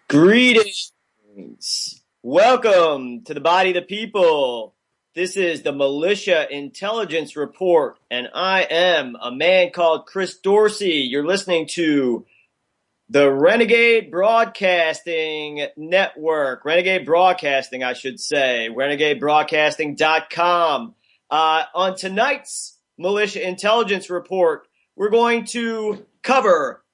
Greetings. Welcome to the Body of the People. This is the Militia Intelligence Report, and I am a man called Chris Dorsey. You're listening to the Renegade Broadcasting Network. Renegade Broadcasting, I should say. RenegadeBroadcasting.com. On tonight's Militia Intelligence Report, we're going to cover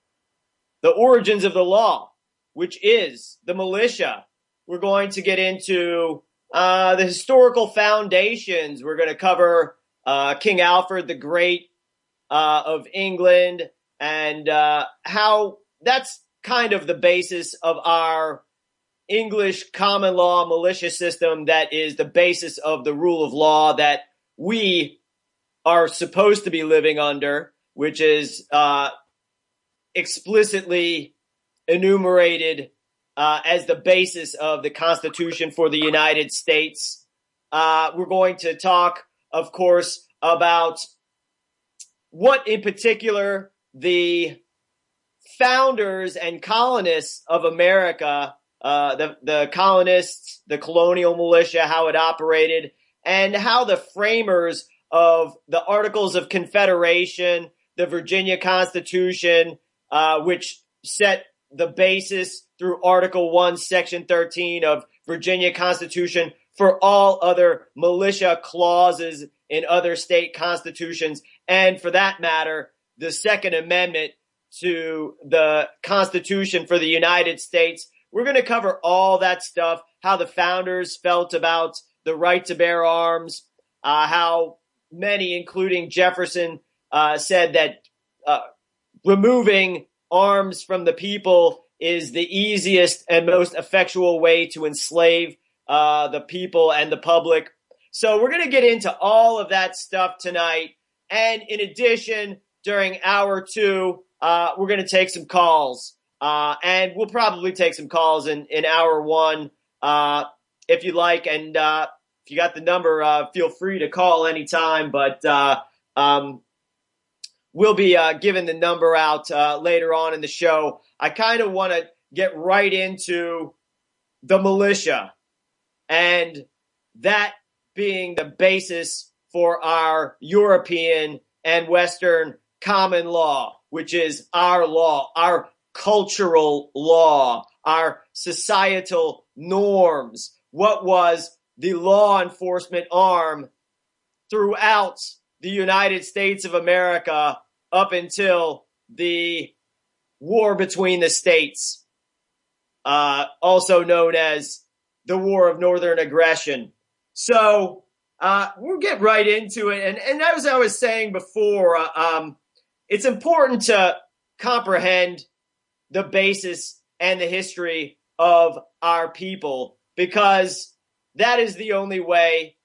the origins of the law, which is the militia. We're going to get into the historical foundations. We're going to cover King Alfred the Great of England and how that's kind of the basis of our English common law militia system that is the basis of the rule of law that we are supposed to be living under, which is explicitly enumerated as the basis of the Constitution for the United States. We're going to talk, of course, about what in particular the founders and colonists of America, the colonists, the colonial militia, how it operated, and how the framers of the Articles of Confederation, the Virginia Constitution, which set the basis through Article 1, Section 13 of Virginia Constitution for all other militia clauses in other state constitutions, and for that matter, the Second Amendment to the Constitution for the United States. We're going to cover all that stuff, how the founders felt about the right to bear arms, how many, including Jefferson, said that removing arms from the people is the easiest and most effectual way to enslave the people and the public. So we're going to get into all of that stuff tonight. And in addition, during hour two, we're going to take some calls. And we'll probably take some calls in hour one if you like. And if you got the number, feel free to call anytime. But we'll be giving the number out later on in the show. I kind of want to get right into the militia and that being the basis for our European and Western common law, which is our law, our cultural law, our societal norms. What was the law enforcement arm throughout the United States of America up until the war between the states, also known as the War of Northern Aggression. So we'll get right into it. And as I was saying before, it's important to comprehend the basis and the history of our people, because that is the only way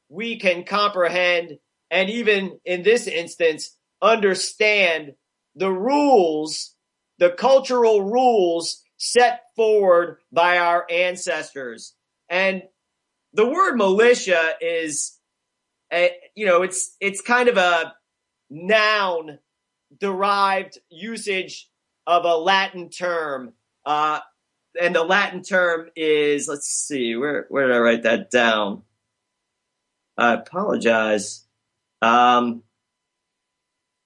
we can comprehend and even in this instance understand the rules, the cultural rules set forward by our ancestors. And the word militia is, it's kind of a noun derived usage of a Latin term. And the Latin term is, let's see, where did I write that down? I apologize.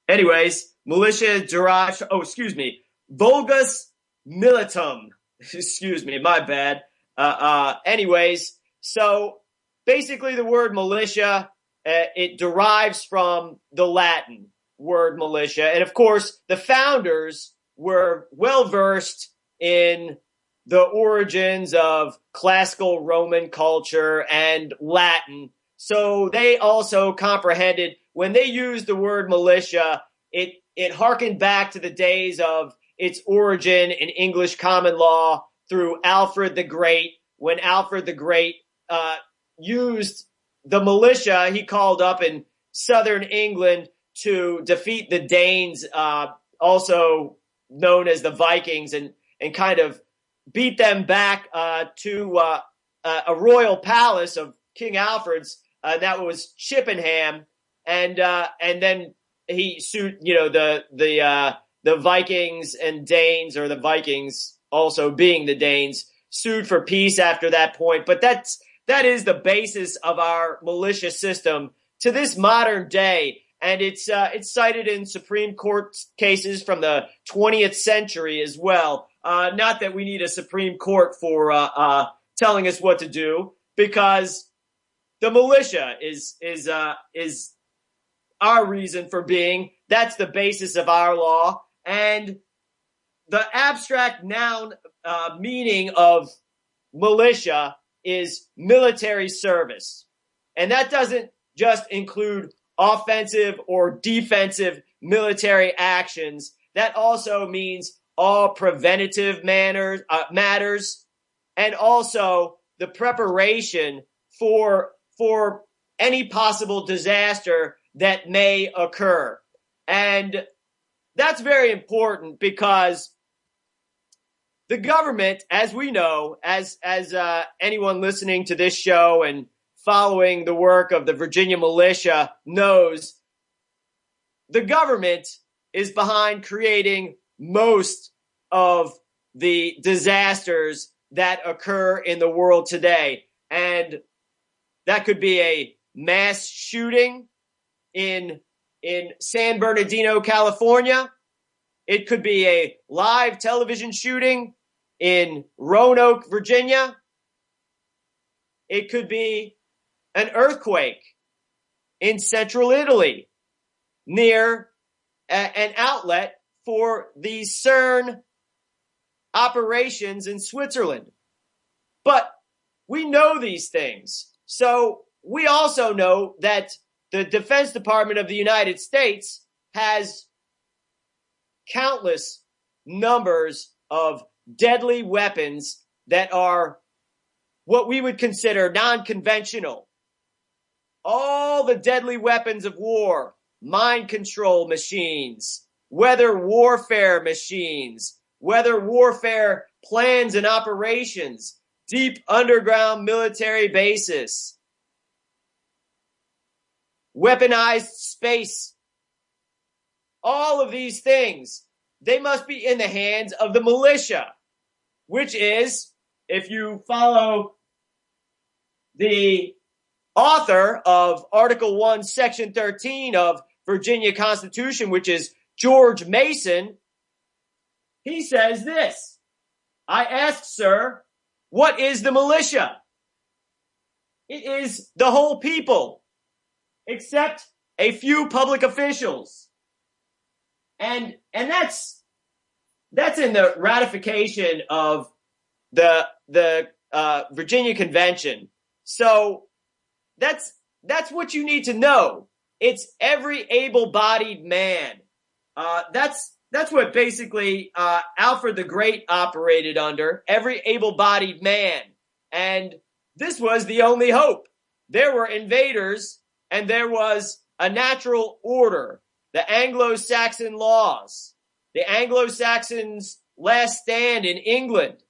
Anyways, militia derives, vulgus militum. Excuse me, my bad. Anyways, so basically the word militia, it derives from the Latin word militia. And of course, the founders were well versed in the origins of classical Roman culture and Latin. So they also comprehended when they used the word militia, it harkened back to the days of its origin in English common law through Alfred the Great. When Alfred the Great used the militia, he called up in southern England to defeat the Danes, also known as the Vikings, and kind of beat them back to a royal palace of King Alfred's. That was Chippenham, and then he sued the Vikings and Danes, or the Vikings also being the Danes, sued for peace after that point. But that is the basis of our militia system to this modern day. And it's cited in Supreme Court cases from the 20th century as well. Not that we need a Supreme Court for telling us what to do, because the militia is our reason for being. That's the basis of our law. And the abstract noun meaning of militia is military service. And that doesn't just include offensive or defensive military actions. That also means all preventative matters, and also the preparation for any possible disaster that may occur. And that's very important, because the government, as we know, as anyone listening to this show and following the work of the Virginia militia knows, the government is behind creating most of the disasters that occur in the world today. And that could be a mass shooting in San Bernardino, California. It could be a live television shooting in Roanoke, Virginia. It could be an earthquake in central Italy near an outlet for the CERN operations in Switzerland. But we know these things. So we also know that the Defense Department of the United States has countless numbers of deadly weapons that are what we would consider non-conventional. All the deadly weapons of war, mind control machines, weather warfare machines, weather warfare plans and operations, deep underground military bases, weaponized space. All of these things, they must be in the hands of the militia, which is, if you follow the author of Article 1, Section 13 of Virginia Constitution, which is George Mason, he says this: I ask, sir, what is the militia? It is the whole people, except a few public officials. And that's in the ratification of the Virginia Convention. So that's what you need to know. It's every able-bodied man. That's what basically Alfred the Great operated under, every able-bodied man. And this was the only hope. There were invaders, and there was a natural order, the Anglo-Saxon laws, the Anglo-Saxons' last stand in England,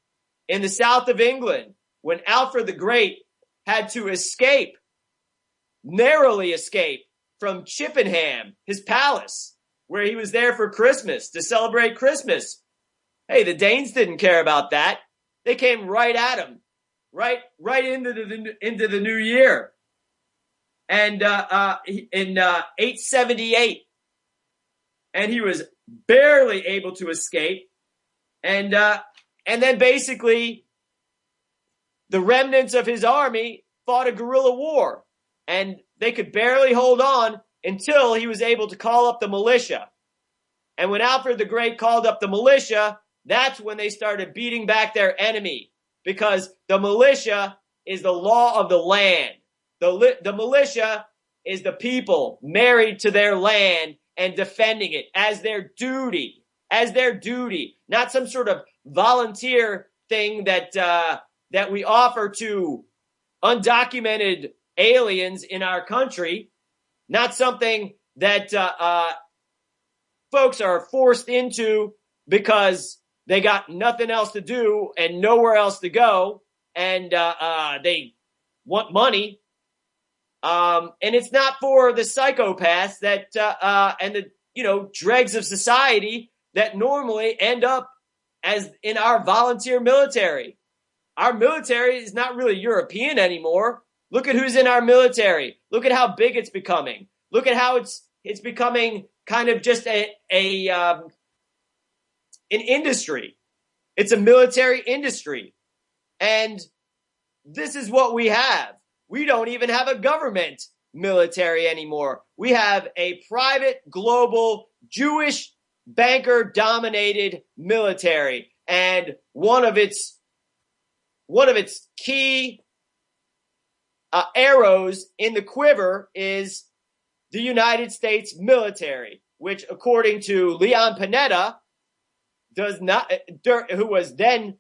in the south of England, when Alfred the Great had to escape, narrowly escape, from Chippenham, his palace, where he was there for Christmas, to celebrate Christmas. Hey, the Danes didn't care about that. They came right at him, right into the new year. And in 878, and he was barely able to escape. And then basically the remnants of his army fought a guerrilla war, and they could barely hold on until he was able to call up the militia. And when Alfred the Great called up the militia, that's when they started beating back their enemy, because the militia is the law of the land. The militia is the people married to their land and defending it as their duty, not some sort of volunteer thing that we offer to undocumented aliens in our country, not something that folks are forced into because they got nothing else to do and nowhere else to go, and they want money. And it's not for the psychopaths that and the dregs of society that normally end up as in our volunteer military. Our military is not really European anymore. Look at who's in our military. Look at how big it's becoming. Look at how it's becoming kind of just an industry. It's a military industry. And this is what we have. We don't even have a government military anymore. We have a private, global, Jewish, banker-dominated military. And one of its key arrows in the quiver is the United States military, which, according to Leon Panetta, who was then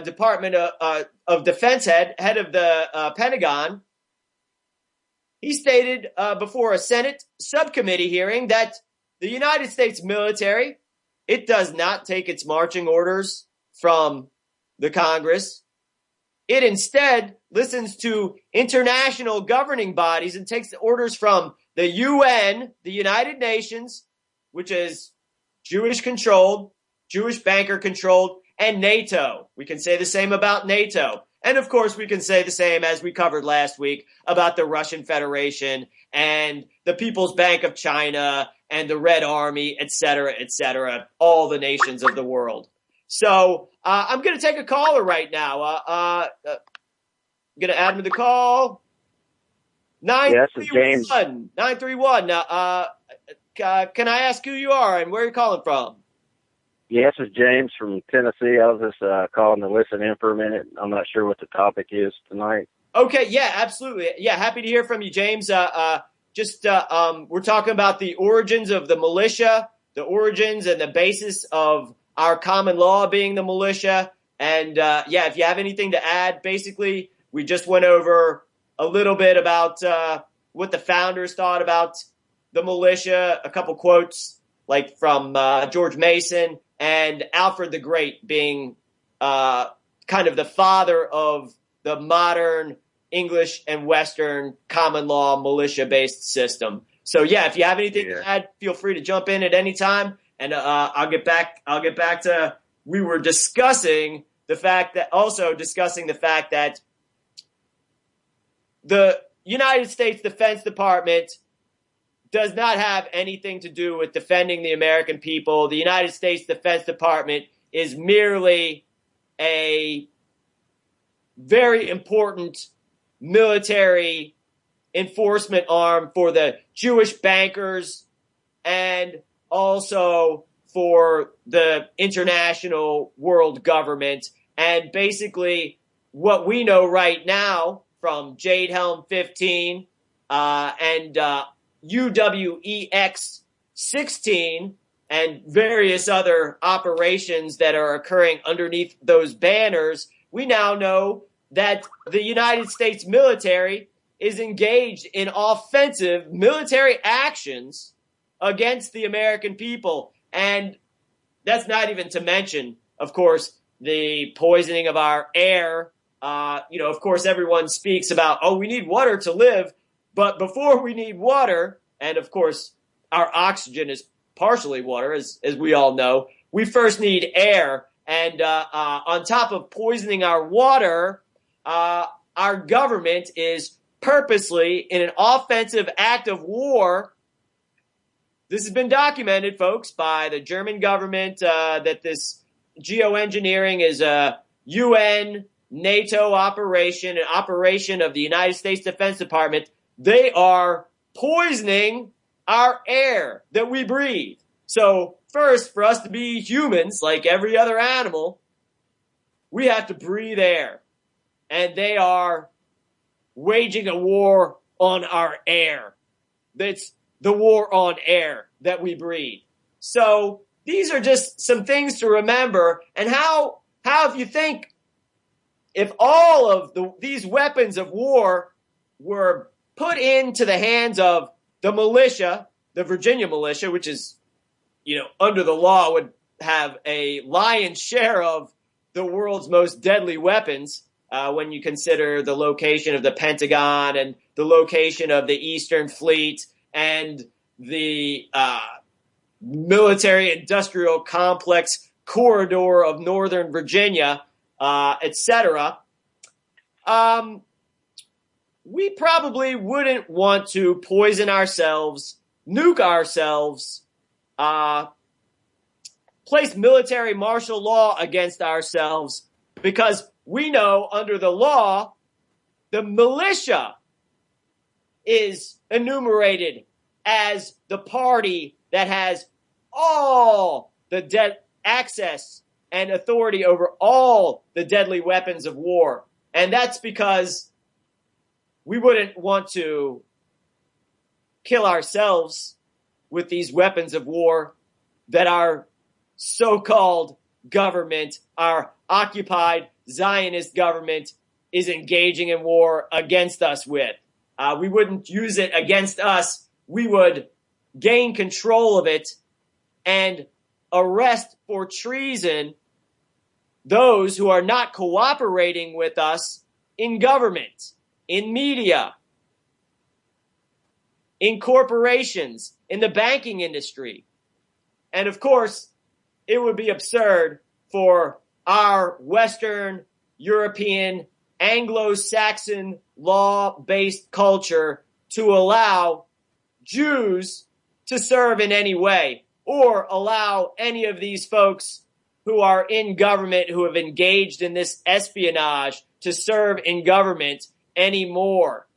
Department of Defense head of the Pentagon, he stated before a Senate subcommittee hearing that the United States military, it does not take its marching orders from the Congress. It instead listens to international governing bodies and takes the orders from the UN, the United Nations, which is Jewish-controlled, Jewish banker-controlled, and NATO. We can say the same about NATO. And, of course, we can say the same, as we covered last week, about the Russian Federation and the People's Bank of China and the Red Army, et cetera, all the nations of the world. So I'm going to take a caller right now. I'm going to add him to the call. 931. 931. Can I ask who you are and where you're calling from? Yes, it's James from Tennessee. I was just calling to listen in for a minute. I'm not sure what the topic is tonight. Okay, yeah, absolutely. Yeah, happy to hear from you, James. We're talking about the origins of the militia, the origins and the basis of our common law being the militia. And if you have anything to add, basically, we just went over a little bit about what the founders thought about the militia, a couple quotes like from George Mason and Alfred the Great being kind of the father of the modern English and Western common law militia-based system. So, yeah, if you have anything to add, feel free to jump in at any time. And I'll get back to we were discussing the fact that the United States Defense Department does not have anything to do with defending the American people. The United States Defense Department is merely a very important military enforcement arm for the Jewish bankers and also for the international world government. And basically what we know right now from Jade Helm 15 and UWEX 16 and various other operations that are occurring underneath those banners, we now know that the United States military is engaged in offensive military actions against the American people. And that's not even to mention, of course, the poisoning of our air. Of course, everyone speaks about, we need water to live. But before we need water, and of course, our oxygen is partially water, as we all know, we first need air. And on top of poisoning our water, our government is purposely in an offensive act of war. This has been documented, folks, by the German government, that this geoengineering is a UN, NATO operation, an operation of the United States Defense Department. They are poisoning our air that we breathe. So first, for us to be humans, like every other animal, we have to breathe air. And they are waging a war on our air. That's the war on air that we breathe. So these are just some things to remember. And how if you think, if all of these weapons of war were put into the hands of the militia, the Virginia militia, which is, under the law would have a lion's share of the world's most deadly weapons, when you consider the location of the Pentagon and the location of the Eastern Fleet and the military-industrial complex corridor of Northern Virginia, etc., we probably wouldn't want to poison ourselves, nuke ourselves, place military martial law against ourselves, because we know under the law, the militia is enumerated as the party that has all the access and authority over all the deadly weapons of war. And that's because we wouldn't want to kill ourselves with these weapons of war that our so-called government, our occupied Zionist government, is engaging in war against us with. We wouldn't use it against us. We would gain control of it and arrest for treason those who are not cooperating with us in government, in media, in corporations, in the banking industry. And of course, it would be absurd for our Western European Anglo-Saxon law-based culture to allow Jews to serve in any way, or allow any of these folks who are in government, who have engaged in this espionage, to serve in government anymore.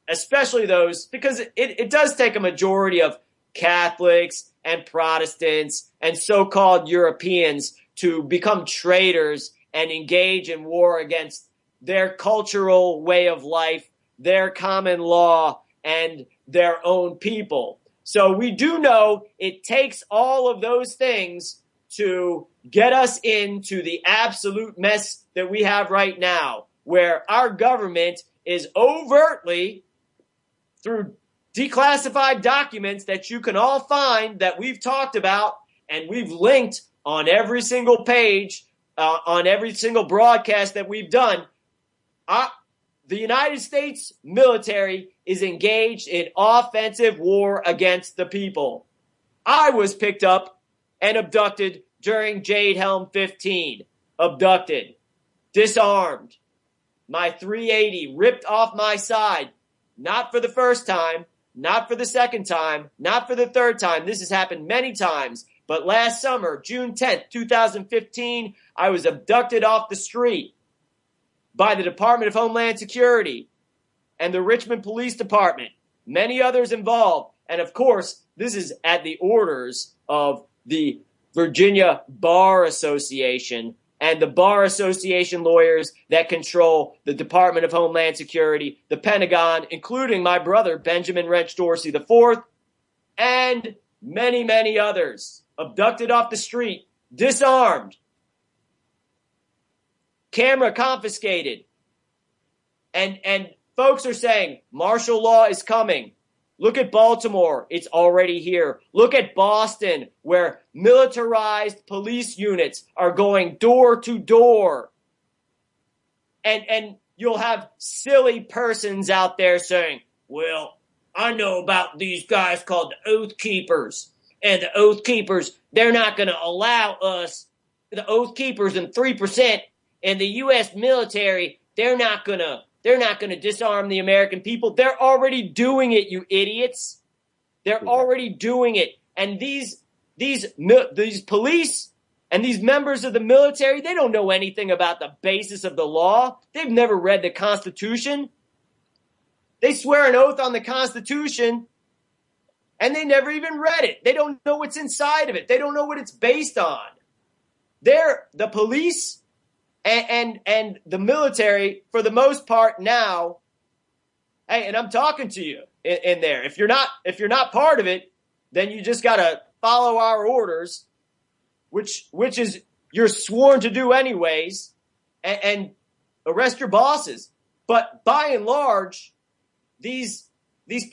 Especially those, because it does take a majority of Catholics and Protestants and so-called Europeans to become traitors and engage in war against their cultural way of life, their common law, and their own people. So we do know it takes all of those things to get us into the absolute mess that we have right now, where our government is overtly, through declassified documents that you can all find that we've talked about and we've linked on every single page, on every single broadcast that we've done, the United States military is engaged in offensive war against the people. I was picked up and abducted during Jade Helm 15. Abducted. Disarmed. My 380 ripped off my side. Not for the first time. Not for the second time. Not for the third time. This has happened many times. But last summer, June 10th, 2015, I was abducted off the street by the Department of Homeland Security and the Richmond Police Department, many others involved. And of course, this is at the orders of the Virginia Bar Association and the Bar Association lawyers that control the Department of Homeland Security, the Pentagon, including my brother, Benjamin Wrench Dorsey IV, and many, many others. Abducted off the street, disarmed, camera confiscated. And folks are saying martial law is coming. Look at Baltimore. It's already here. Look at Boston, where militarized police units are going door to door. And you'll have silly persons out there saying, well, I know about these guys called the Oath Keepers. And the Oath Keepers, they're not going to allow us, the Oath Keepers and 3% and the U.S. military, they're not going to disarm the American people. They're already doing it, you idiots. They're already doing it. And these police and these members of the military, they don't know anything about the basis of the law. They've never read the Constitution. They swear an oath on the Constitution, and they never even read it. They don't know what's inside of it. They don't know what it's based on. They're the police and the military, for the most part now. Hey, and I'm talking to you in there. If you're not part of it, then you just got to follow our orders, which is you're sworn to do anyways, and arrest your bosses. But by and large, these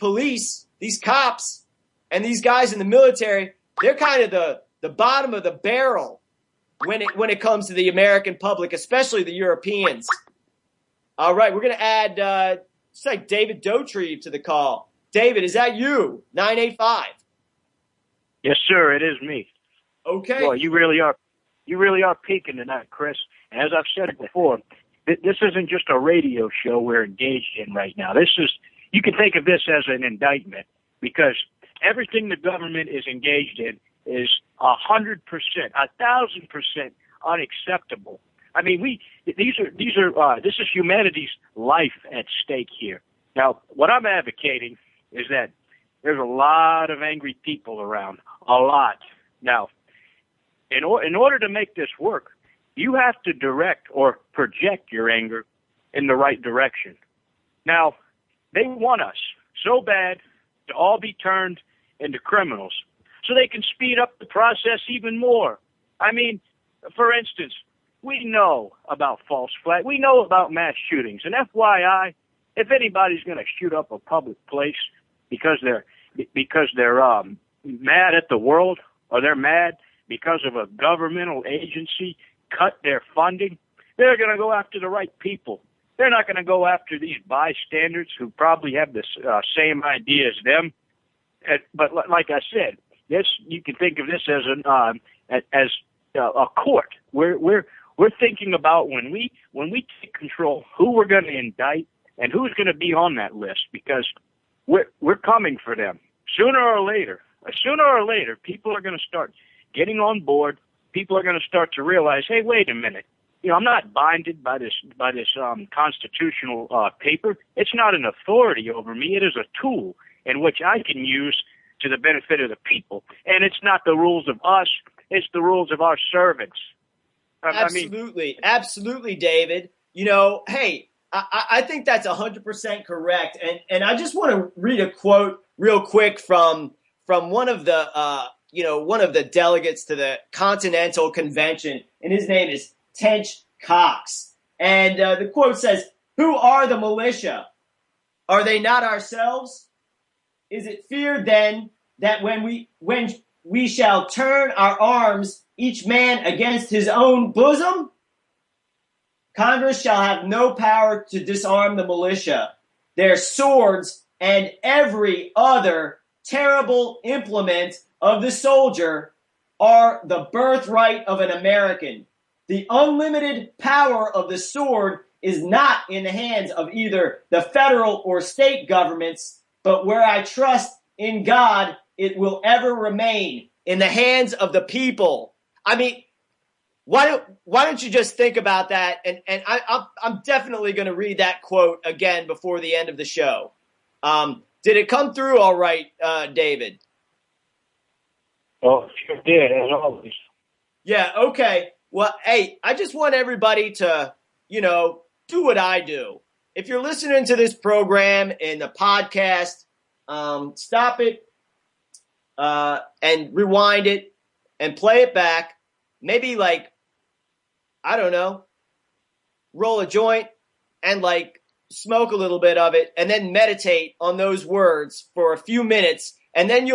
police, these cops, and these guys in the military, they're kind of the bottom of the barrel when it comes to the American public, especially the Europeans. All right, we're going to add it's like David Dotrieve to the call. David, is that you? 985. Yes, sir. It is me. Okay. Well, you really are You really are peaking tonight, Chris. And as I've said before, this isn't just a radio show we're engaged in right now. You can think of this as an indictment, because everything the government is engaged in is 100%, 1,000% unacceptable. I mean, this is humanity's life at stake here. Now, what I'm advocating is that there's a lot of angry people around, a lot. Now, in order to make this work, you have to direct or project your anger in the right direction. Now, they want us so bad to all be turned into criminals so they can speed up the process even more. I mean, for instance, we know about false flag. We know about mass shootings. And FYI, if anybody's going to shoot up a public place because they're mad at the world, or they're mad because of a governmental agency cut their funding, they're going to go after the right people. They're not going to go after these bystanders who probably have the same idea as them. But like I said, you can think of this as a court. We're thinking about when we take control, who we're going to indict and who's going to be on that list, because we're coming for them sooner or later. Sooner or later, people are going to start getting on board. People are going to start to realize, hey, wait a minute. I'm not binded by this constitutional paper. It's not an authority over me. It is a tool in which I can use to the benefit of the people. And it's not the rules of us. It's the rules of our servants. Absolutely, David. Hey, I think that's 100% correct. And I just want to read a quote real quick from one of the delegates to the Continental Convention, and his name is Tench Cox. And the quote says, "Who are the militia? Are they not ourselves? Is it feared then that when we shall turn our arms, each man against his own bosom? Congress shall have no power to disarm the militia. Their swords and every other terrible implement of the soldier are the birthright of an American. The unlimited power of the sword is not in the hands of either the federal or state governments, but where I trust in God, it will ever remain in the hands of the people." I mean, why don't you just think about that? And I'm definitely going to read that quote again before the end of the show. Did it come through all right, David? Oh, sure did, as always. Yeah, okay. Well, hey, I just want everybody to, do what I do. If you're listening to this program in the podcast, stop it and rewind it and play it back. Maybe roll a joint and smoke a little bit of it, and then meditate on those words for a few minutes. And then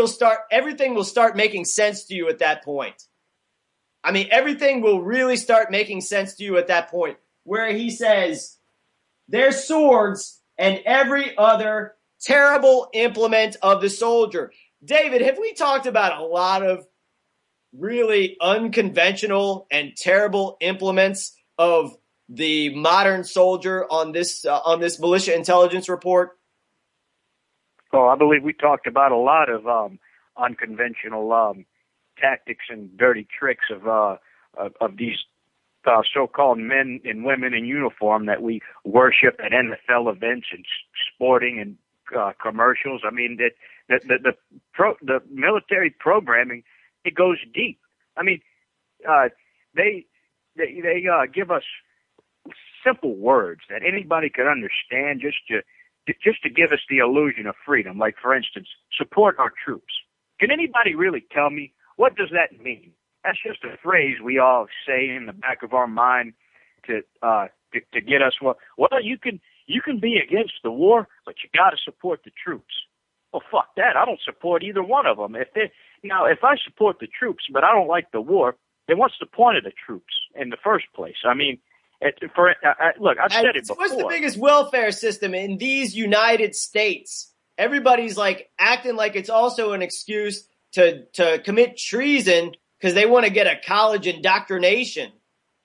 everything will start making sense to you at that point. I mean, everything will really start making sense to you at that point, where he says, their swords and every other terrible implement of the soldier. David, have we talked about a lot of really unconventional and terrible implements of the modern soldier on this militia intelligence report? Oh, I believe we talked about a lot of unconventional tactics and dirty tricks of these so-called men and women in uniform that we worship at NFL events and sporting and commercials. I mean, the military programming, it goes deep. I mean, they give us simple words that anybody could understand, just to give us the illusion of freedom. Like, for instance, support our troops. Can anybody really tell me, what does that mean? That's just a phrase we all say in the back of our mind to get us. Well, you can be against the war, but you got to support the troops. Well, fuck that. I don't support either one of them. If I support the troops, but I don't like the war, then what's the point of the troops in the first place? I mean, look, I've said it before. What's the biggest welfare system in these United States? Everybody's acting like it's also an excuse to commit treason because they want to get a college indoctrination.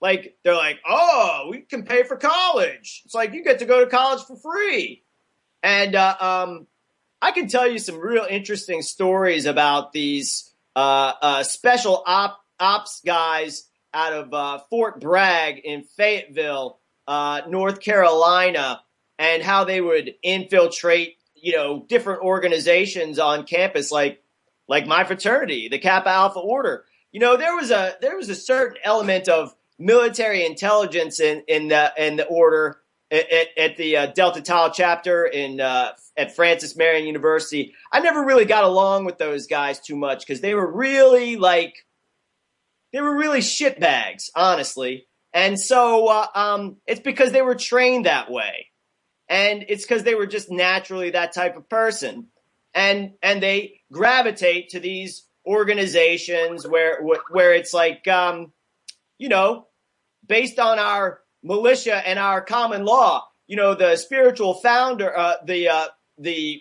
Like, they're like, oh, we can pay for college. It's like, you get to go to college for free. And I can tell you some real interesting stories about these special ops guys out of Fort Bragg in Fayetteville, North Carolina, and how they would infiltrate, different organizations on campus, like my fraternity, the Kappa Alpha Order. There was a certain element of military intelligence in the order at the Delta Tau chapter at Francis Marion University. I never really got along with those guys too much because they were really shitbags, honestly. And so it's because they were trained that way. And it's because they were just naturally that type of person. And they gravitate to these organizations where it's like, based on our militia and our common law, the spiritual founder, the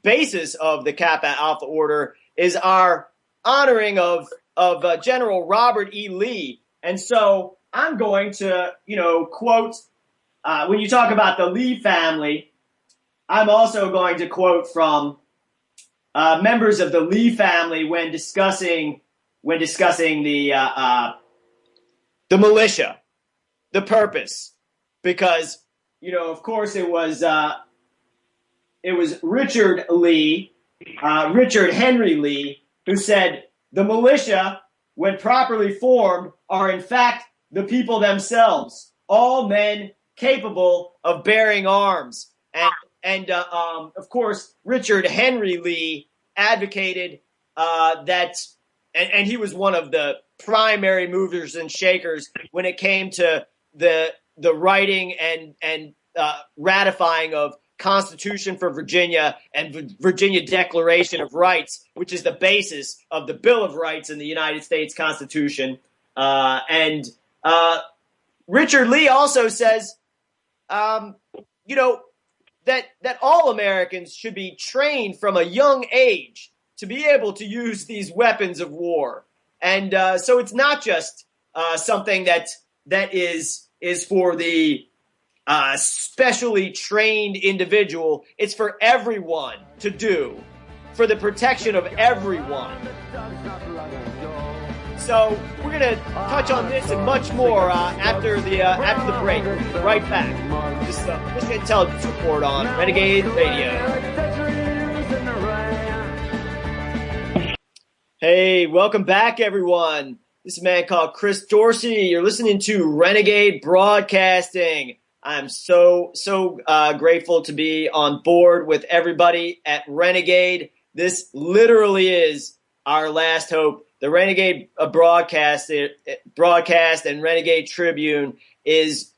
basis of the Kappa Alpha Order is our honoring of General Robert E. Lee. And so I'm going to, quote, when you talk about the Lee family, I'm also going to quote from members of the Lee family when discussing the militia, the purpose, because of course it was Richard Henry Lee, who said the militia, when properly formed, are in fact the people themselves, all men capable of bearing arms. And of course, Richard Henry Lee advocated that, and he was one of the primary movers and shakers when it came to the writing and ratifying of Constitution for Virginia and Virginia Declaration of Rights, which is the basis of the Bill of Rights in the United States Constitution. And Richard Lee also says, that all Americans should be trained from a young age to be able to use these weapons of war. And so it's not just something that is for the specially trained individual. It's for everyone to do, for the protection of everyone. So we're going to touch on this and much more after the break. We'll be right back. This is the Militia Intelligence Report on Renegade Radio. Hey, welcome back, everyone. This is a man called Chris Dorsey. You're listening to Renegade Broadcasting. I'm so grateful to be on board with everybody at Renegade. This literally is our last hope. The Renegade broadcast and Renegade Tribune it's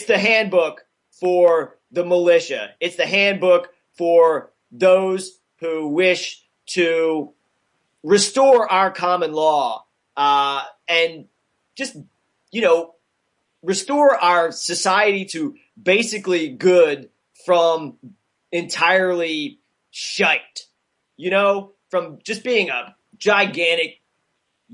the handbook for the militia. It's the handbook for those who wish to restore our common law and just, restore our society to basically good from entirely shite, from just being a gigantic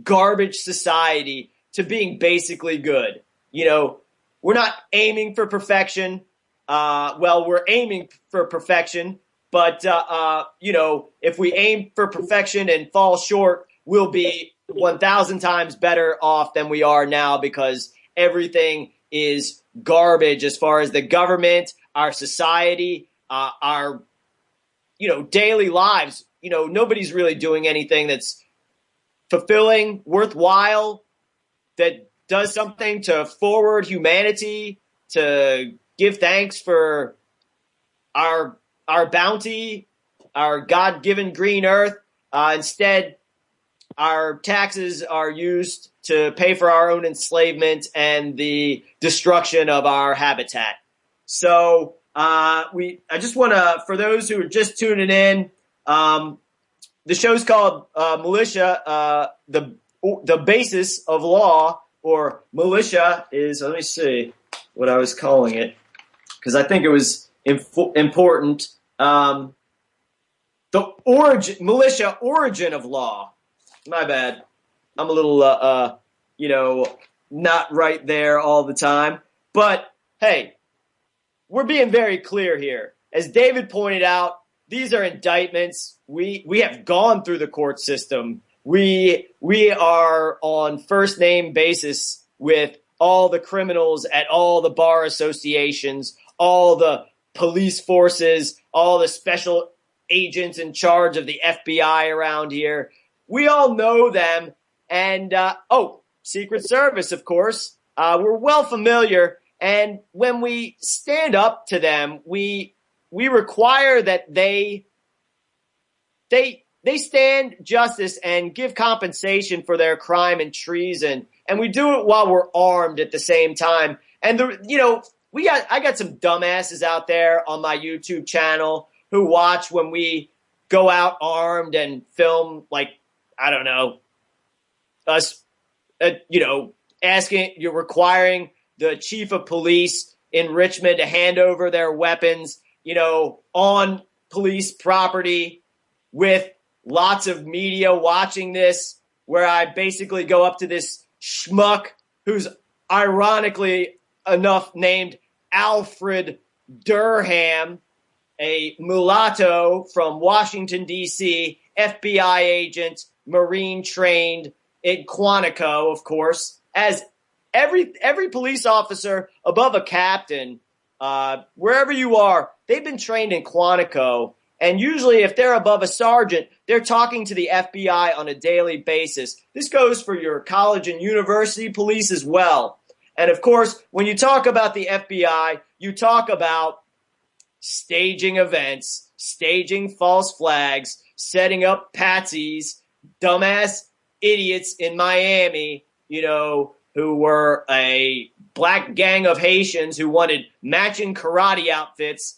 garbage society to being basically good. We're not aiming for perfection. We're aiming for perfection, but if we aim for perfection and fall short, we'll be 1,000 times better off than we are now, because everything is garbage as far as the government, our society, our daily lives. Nobody's really doing anything that's fulfilling, worthwhile, that does something to forward humanity, to give thanks for our bounty, our God-given green earth. Instead, our taxes are used to pay for our own enslavement and the destruction of our habitat. So I just want to, for those who are just tuning in, the show's called Militia, the basis of law, or militia is, let me see what I was calling it, because I think it was important. The militia origin of law. My bad. I'm a little, not right there all the time. But, hey, we're being very clear here. As David pointed out, these are indictments. We have gone through the court system. We are on first name basis with all the criminals at all the bar associations, all the police forces, all the special agents in charge of the FBI around here. We all know them. And, Secret Service, of course. We're well familiar. And when we stand up to them, we require that they stand justice and give compensation for their crime and treason. And we do it while we're armed at the same time. And I got some dumbasses out there on my YouTube channel who watch when we go out armed and film, like, I don't know, us, you're requiring the chief of police in Richmond to hand over their weapons, on police property with lots of media watching this, where I basically go up to this schmuck who's ironically enough named Alfred Durham, a mulatto from Washington, D.C., FBI agent, Marine trained in Quantico, of course, as every police officer above a captain, wherever you are, they've been trained in Quantico. And usually if they're above a sergeant, they're talking to the FBI on a daily basis. This goes for your college and university police as well. And of course, when you talk about the FBI, you talk about staging events, staging false flags, setting up patsies, dumbass idiots in Miami, who were a black gang of Haitians who wanted matching karate outfits.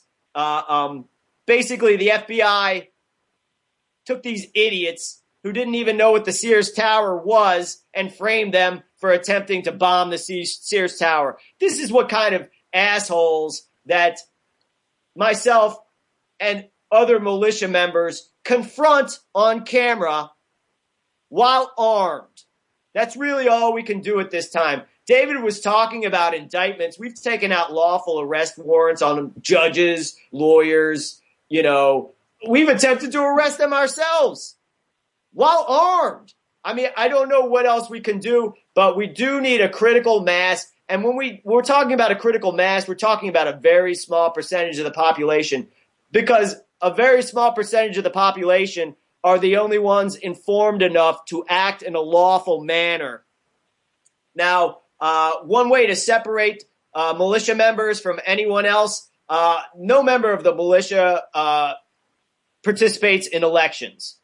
Basically, the FBI took these idiots who didn't even know what the Sears Tower was and framed them for attempting to bomb the Sears Tower. This is what kind of assholes that myself and other militia members confront on camera while armed. That's really all we can do at this time. David was talking about indictments. We've taken out lawful arrest warrants on judges, lawyers. We've attempted to arrest them ourselves while armed. I mean, I don't know what else we can do, but we do need a critical mass. And when we're talking about a critical mass, we're talking about a very small percentage of the population, because a very small percentage of the population are the only ones informed enough to act in a lawful manner. Now, one way to separate militia members from anyone else, no member of the militia participates in elections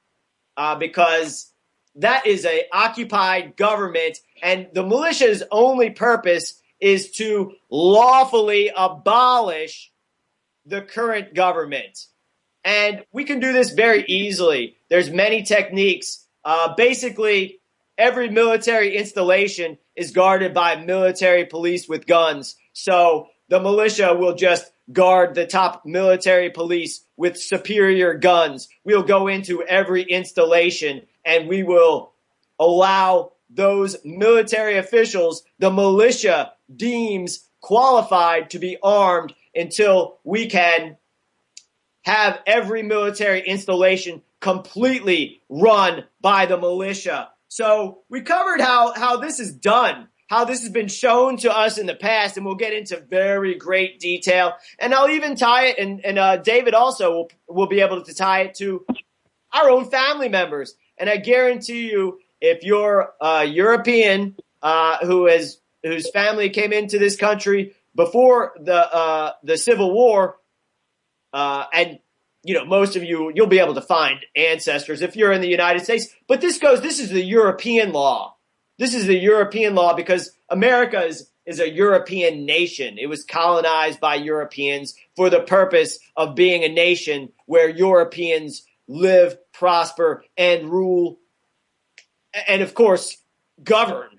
because that is an occupied government, and the militia's only purpose is to lawfully abolish the current government. And we can do this very easily. There's many techniques. Basically, every military installation is guarded by military police with guns. So the militia will just guard the top military police with superior guns. We'll go into every installation and we will allow those military officials the militia deems qualified to be armed until we can have every military installation completely run by the militia. So we covered how this is done, how this has been shown to us in the past, and we'll get into very great detail. And I'll even tie it, and David also will be able to tie it to our own family members. And I guarantee you, if you're a European whose family came into this country before the Civil War, and most of you'll be able to find ancestors if you're in the United States. But this is the European law. This is the European law because America is a European nation. It was colonized by Europeans for the purpose of being a nation where Europeans live, prosper, and rule, and of course, govern.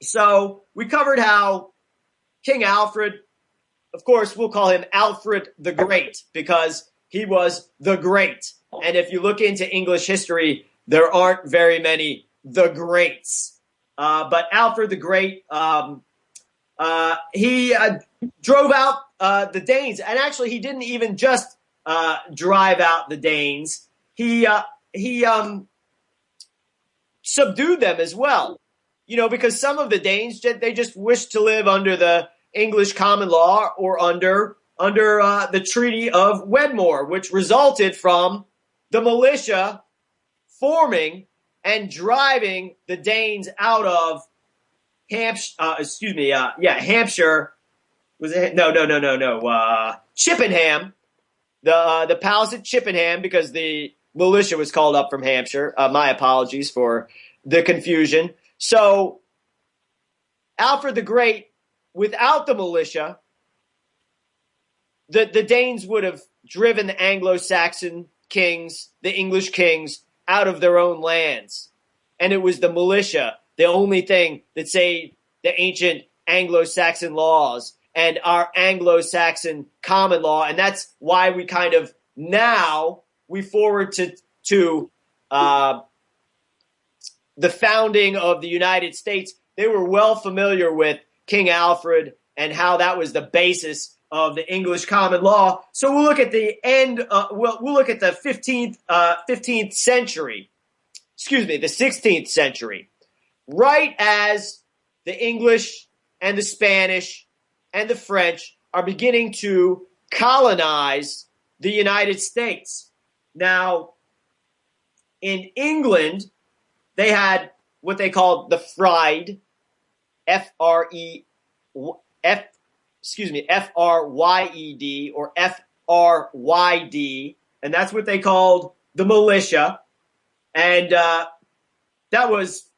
So we covered how King Alfred, of course, we'll call him Alfred the Great because he was the great. And if you look into English history, there aren't very many the greats. But Alfred the Great, he drove out the Danes. And actually, he didn't even just drive out the Danes. He subdued them as well. Because some of the Danes, they just wished to live under the English common law or under the Treaty of Wedmore, which resulted from the militia forming and driving the Danes out of Hampshire. Hampshire. Was it? No. Chippenham. The palace at Chippenham, because the militia was called up from Hampshire. My apologies for the confusion. So, Alfred the Great, without the militia, the Danes would have driven the Anglo-Saxon kings, the English kings, out of their own lands. And it was the militia, the only thing that saved the ancient Anglo-Saxon laws and our Anglo-Saxon common law. And that's why we kind of now we forward to the founding of the United States. They were well familiar with King Alfred and how that was the basis of the English common law. So we'll look at the end. We'll look at the 15th century. Excuse me, the 16th century, right as the English and the Spanish and the French are beginning to colonize the United States. Now, in England, they had what they called the Fried, F-R-Y-E-D or F-R-Y-D, and that's what they called the militia. And that was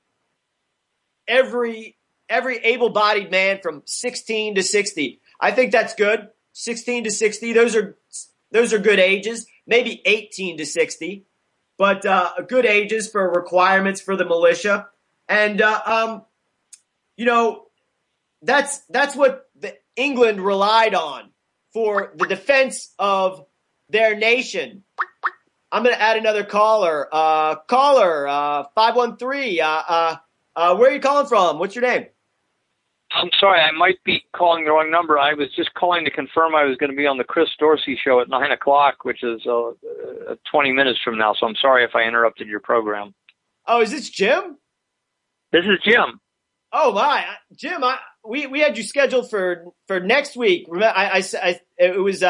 every able-bodied man from 16 to 60. I think that's good. 16 to 60, those are good ages. Maybe 18 to 60, but good ages for requirements for the militia. And that's what England relied on for the defense of their nation. I'm going to add another caller. Caller 513. Where are you calling from? What's your name? I'm sorry, I might be calling the wrong number. I was just calling to confirm I was going to be on the Chris Dorsey show at 9 o'clock, which is 20 minutes from now. So I'm sorry if I interrupted your program. Oh, is this Jim? This is Jim. Oh my, Jim! We had you scheduled for next week. It was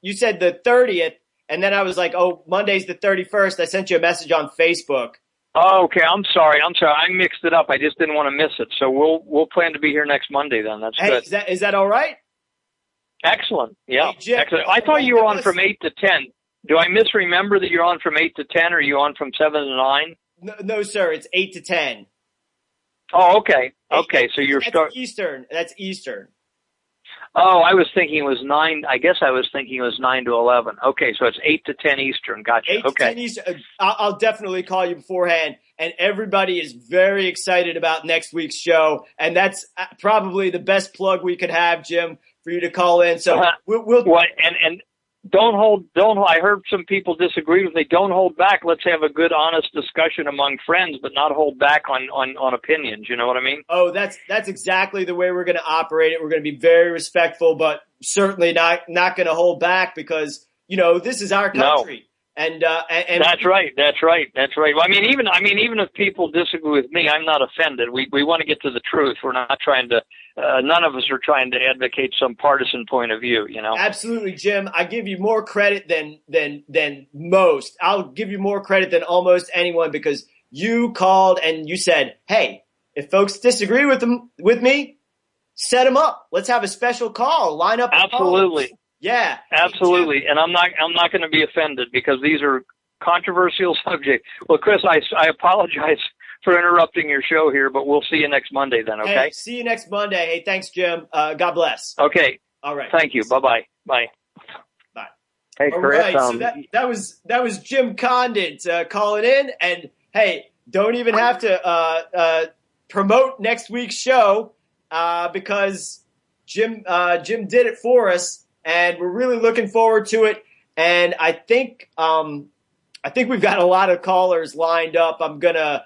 you said the 30th, and then I was like, oh, Monday's the 31st. I sent you a message on Facebook. Oh, okay. I'm sorry. I mixed it up. I just didn't want to miss it. So we'll plan to be here next Monday then. That's good. Is that all right? Excellent. Yeah. Hey, Jim, excellent. I thought you were on from 8 to 10. Do I misremember that you're on from 8 to 10, or are you on from 7 to 9? No, sir. It's 8 to 10. Oh, okay. Okay. So you're Eastern. That's Eastern. Oh, I was thinking it was 9. I guess I was thinking it was 9 to 11. Okay, so it's 8 to 10 Eastern. Gotcha. 8 to 10 Eastern. I'll definitely call you beforehand. And everybody is very excited about next week's show. And that's probably the best plug we could have, Jim, for you to call in. So we'll and don't hold. I heard some people disagree with me. Don't hold back. Let's have a good, honest discussion among friends, but not hold back on opinions. You know what I mean? Oh, that's exactly the way we're going to operate it. We're going to be very respectful, but certainly not going to hold back, because this is our country. No. And that's right. Well, I mean, even if people disagree with me, I'm not offended. We want to get to the truth. We're not trying to. None of us are trying to advocate some partisan point of view. Absolutely, Jim. I give you more credit than most. I'll give you more credit than almost anyone, because you called and you said, "Hey, if folks disagree with me, set them up. Let's have a special call. Line up." Absolutely. Calls. Yeah, absolutely. And I'm not going to be offended, because these are controversial subjects. Well, Chris, I apologize for interrupting your show here, but we'll see you next Monday then. Okay. Hey, see you next Monday. Hey, thanks, Jim. God bless. Okay. All right. Thank you. Bye. Bye. Hey, Chris. All right. So that was Jim Condit calling in, and hey, don't even have to promote next week's show because Jim did it for us. And we're really looking forward to it. And I think I think we've got a lot of callers lined up. I'm gonna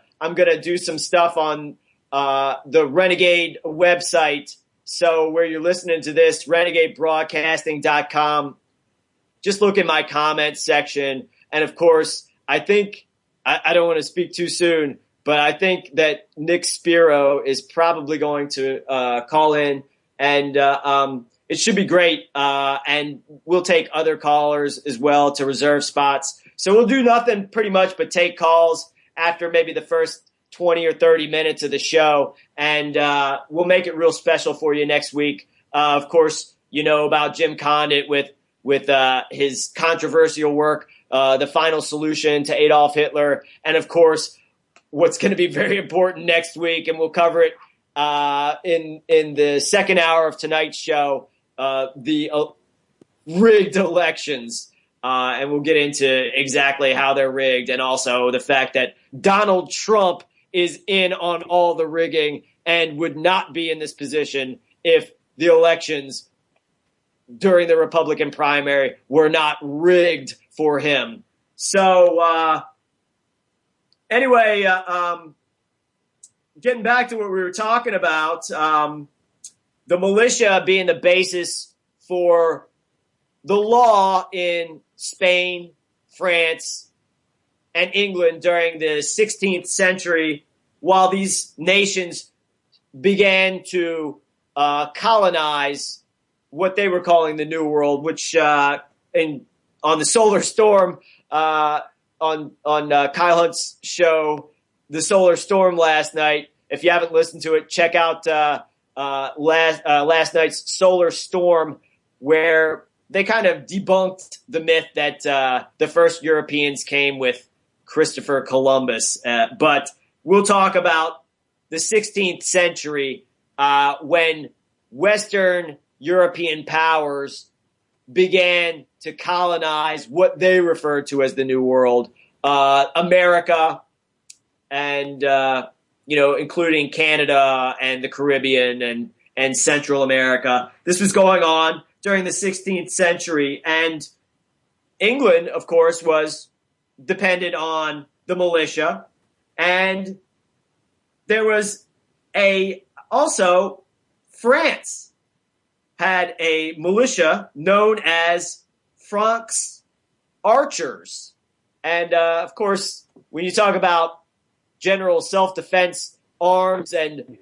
do some stuff on the Renegade website. So where you're listening to this, renegadebroadcasting.com. Just look in my comments section. And of course, I think I don't want to speak too soon, but I think that Nick Spiro is probably going to call in, and it should be great. And we'll take other callers as well to reserve spots. So we'll do nothing pretty much but take calls after maybe the first 20 or 30 minutes of the show, and we'll make it real special for you next week. Of course, you know about Jim Condit with his controversial work, The Final Solution to Adolf Hitler, and of course, what's going to be very important next week, and we'll cover it in the second hour of tonight's show, the rigged elections. And we'll get into exactly how they're rigged, and also the fact that Donald Trump is in on all the rigging and would not be in this position if the elections during the Republican primary were not rigged for him. So anyway, getting back to what we were talking about, the militia being the basis for the law in Spain, France, and England during the 16th century, while these nations began to colonize what they were calling the New World, which on the Solar Storm, on Kyle Hunt's show, The Solar Storm last night, if you haven't listened to it, check out last night's Solar Storm, where they kind of debunked the myth that the first Europeans came with Christopher Columbus. But we'll talk about the 16th century when Western European powers began to colonize what they referred to as the New World, America, and including Canada and the Caribbean and Central America. This was going on during the 16th century, and England, of course, was dependent on the militia, and there was also France had a militia known as Frank's Archers. And, of course, when you talk about general self-defense arms and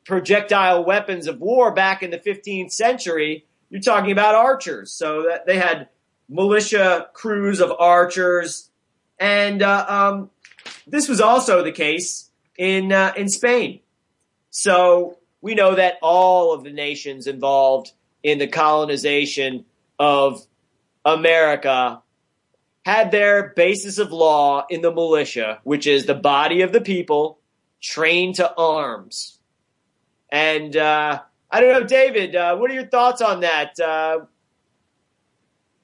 projectile weapons of war back in the 15th century, you're talking about archers. So that they had militia crews of archers. And this was also the case in Spain. So we know that all of the nations involved in the colonization of America had their basis of law in the militia, which is the body of the people trained to arms. And I don't know, David, what are your thoughts on that?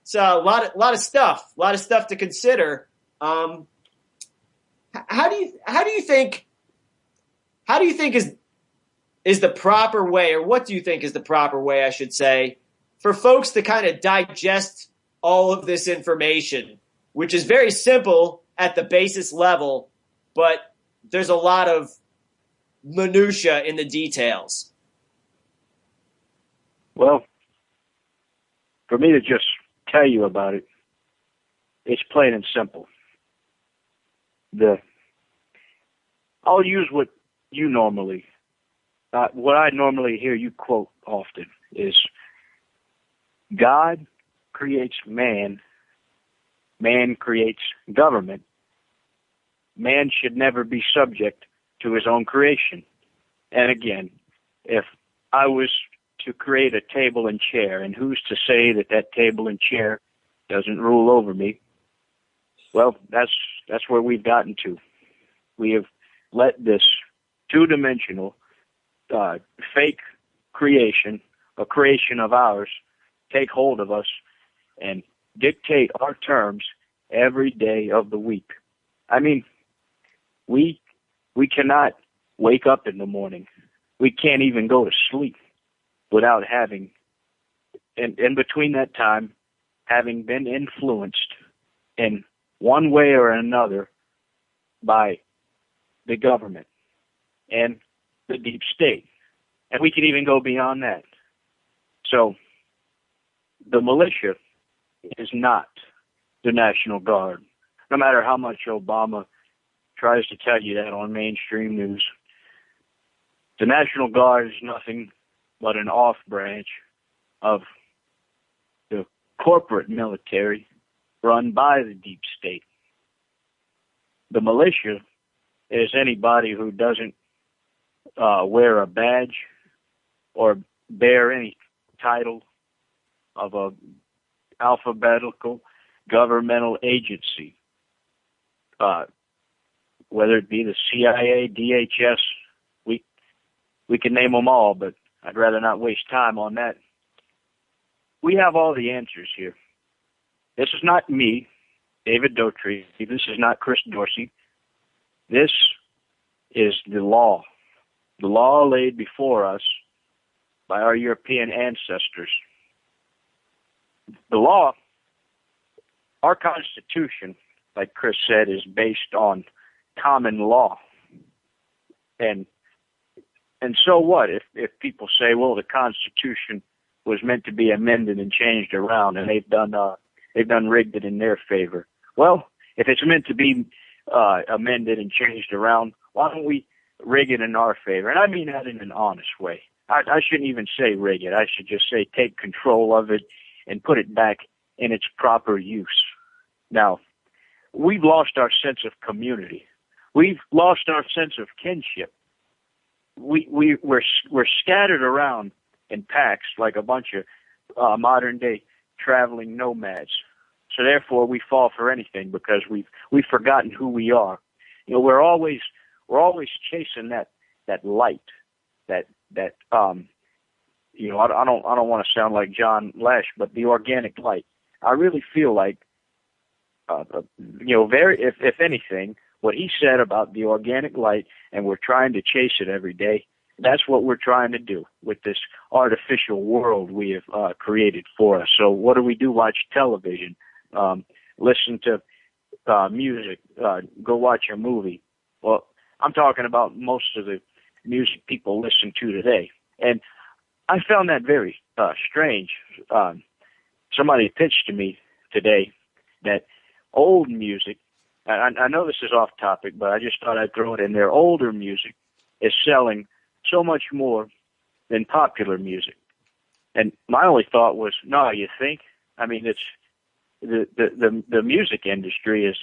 It's a lot of stuff to consider. How do you think is the proper way, or what do you think is the proper way, I should say, for folks to kind of digest all of this information, which is very simple at the basis level, but there's a lot of minutia in the details? Well, for me to just tell you about it, it's plain and simple. I'll use what I normally hear you quote often is, God creates man, man creates government. Man should never be subject to his own creation. And again, if I was to create a table and chair, and who's to say that table and chair doesn't rule over me? Well, that's where we've gotten to. We have let this two-dimensional fake creation, a creation of ours, take hold of us and dictate our terms every day of the week. I mean, we cannot wake up in the morning. We can't even go to sleep without having, and in between that time, having been influenced in one way or another by the government and the deep state. And we can even go beyond that. So the militia is not the National Guard, no matter how much Obama tries to tell you that on mainstream news. The National Guard is nothing but an off branch of the corporate military run by the deep state. The militia is anybody who doesn't wear a badge or bear any title of a alphabetical governmental agency, whether it be the CIA, DHS, we can name them all, but I'd rather not waste time on that. We have all the answers here. This is not me, David Dotry. This is not Chris Dorsey. This is the law laid before us by our European ancestors. The law, our Constitution, like Chris said, is based on common law. And so what if people say, well, the Constitution was meant to be amended and changed around, and they've done rigged it in their favor? Well, if it's meant to be amended and changed around, why don't we rig it in our favor? And I mean that in an honest way. I shouldn't even say rig it. I should just say take control of it and put it back in its proper use. Now, we've lost our sense of community. We've lost our sense of kinship. We're scattered around in packs like a bunch of modern day traveling nomads. So therefore, we fall for anything because we've forgotten who we are. You know, we're always chasing that light, that you know, I don't want to sound like John Lash, but the organic light. I really feel like, you know, if anything, what he said about the organic light, and we're trying to chase it every day, that's what we're trying to do with this artificial world we have created for us. So what do? Watch television, listen to music, go watch a movie. Well, I'm talking about most of the music people listen to today. And I found that very strange. Somebody pitched to me today that old music, I know this is off topic, but I just thought I'd throw it in there. Older music is selling so much more than popular music. And my only thought was, no, you think? I mean, it's the music industry is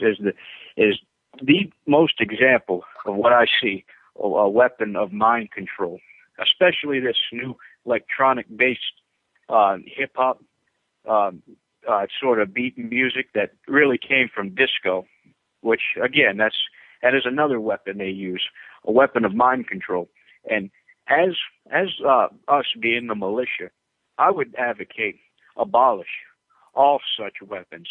the most example of what I see a weapon of mind control, especially this new electronic-based hip hop sort of beat music that really came from disco. Which, again, that is another weapon they use, a weapon of mind control. And as us being the militia, I would advocate abolish all such weapons,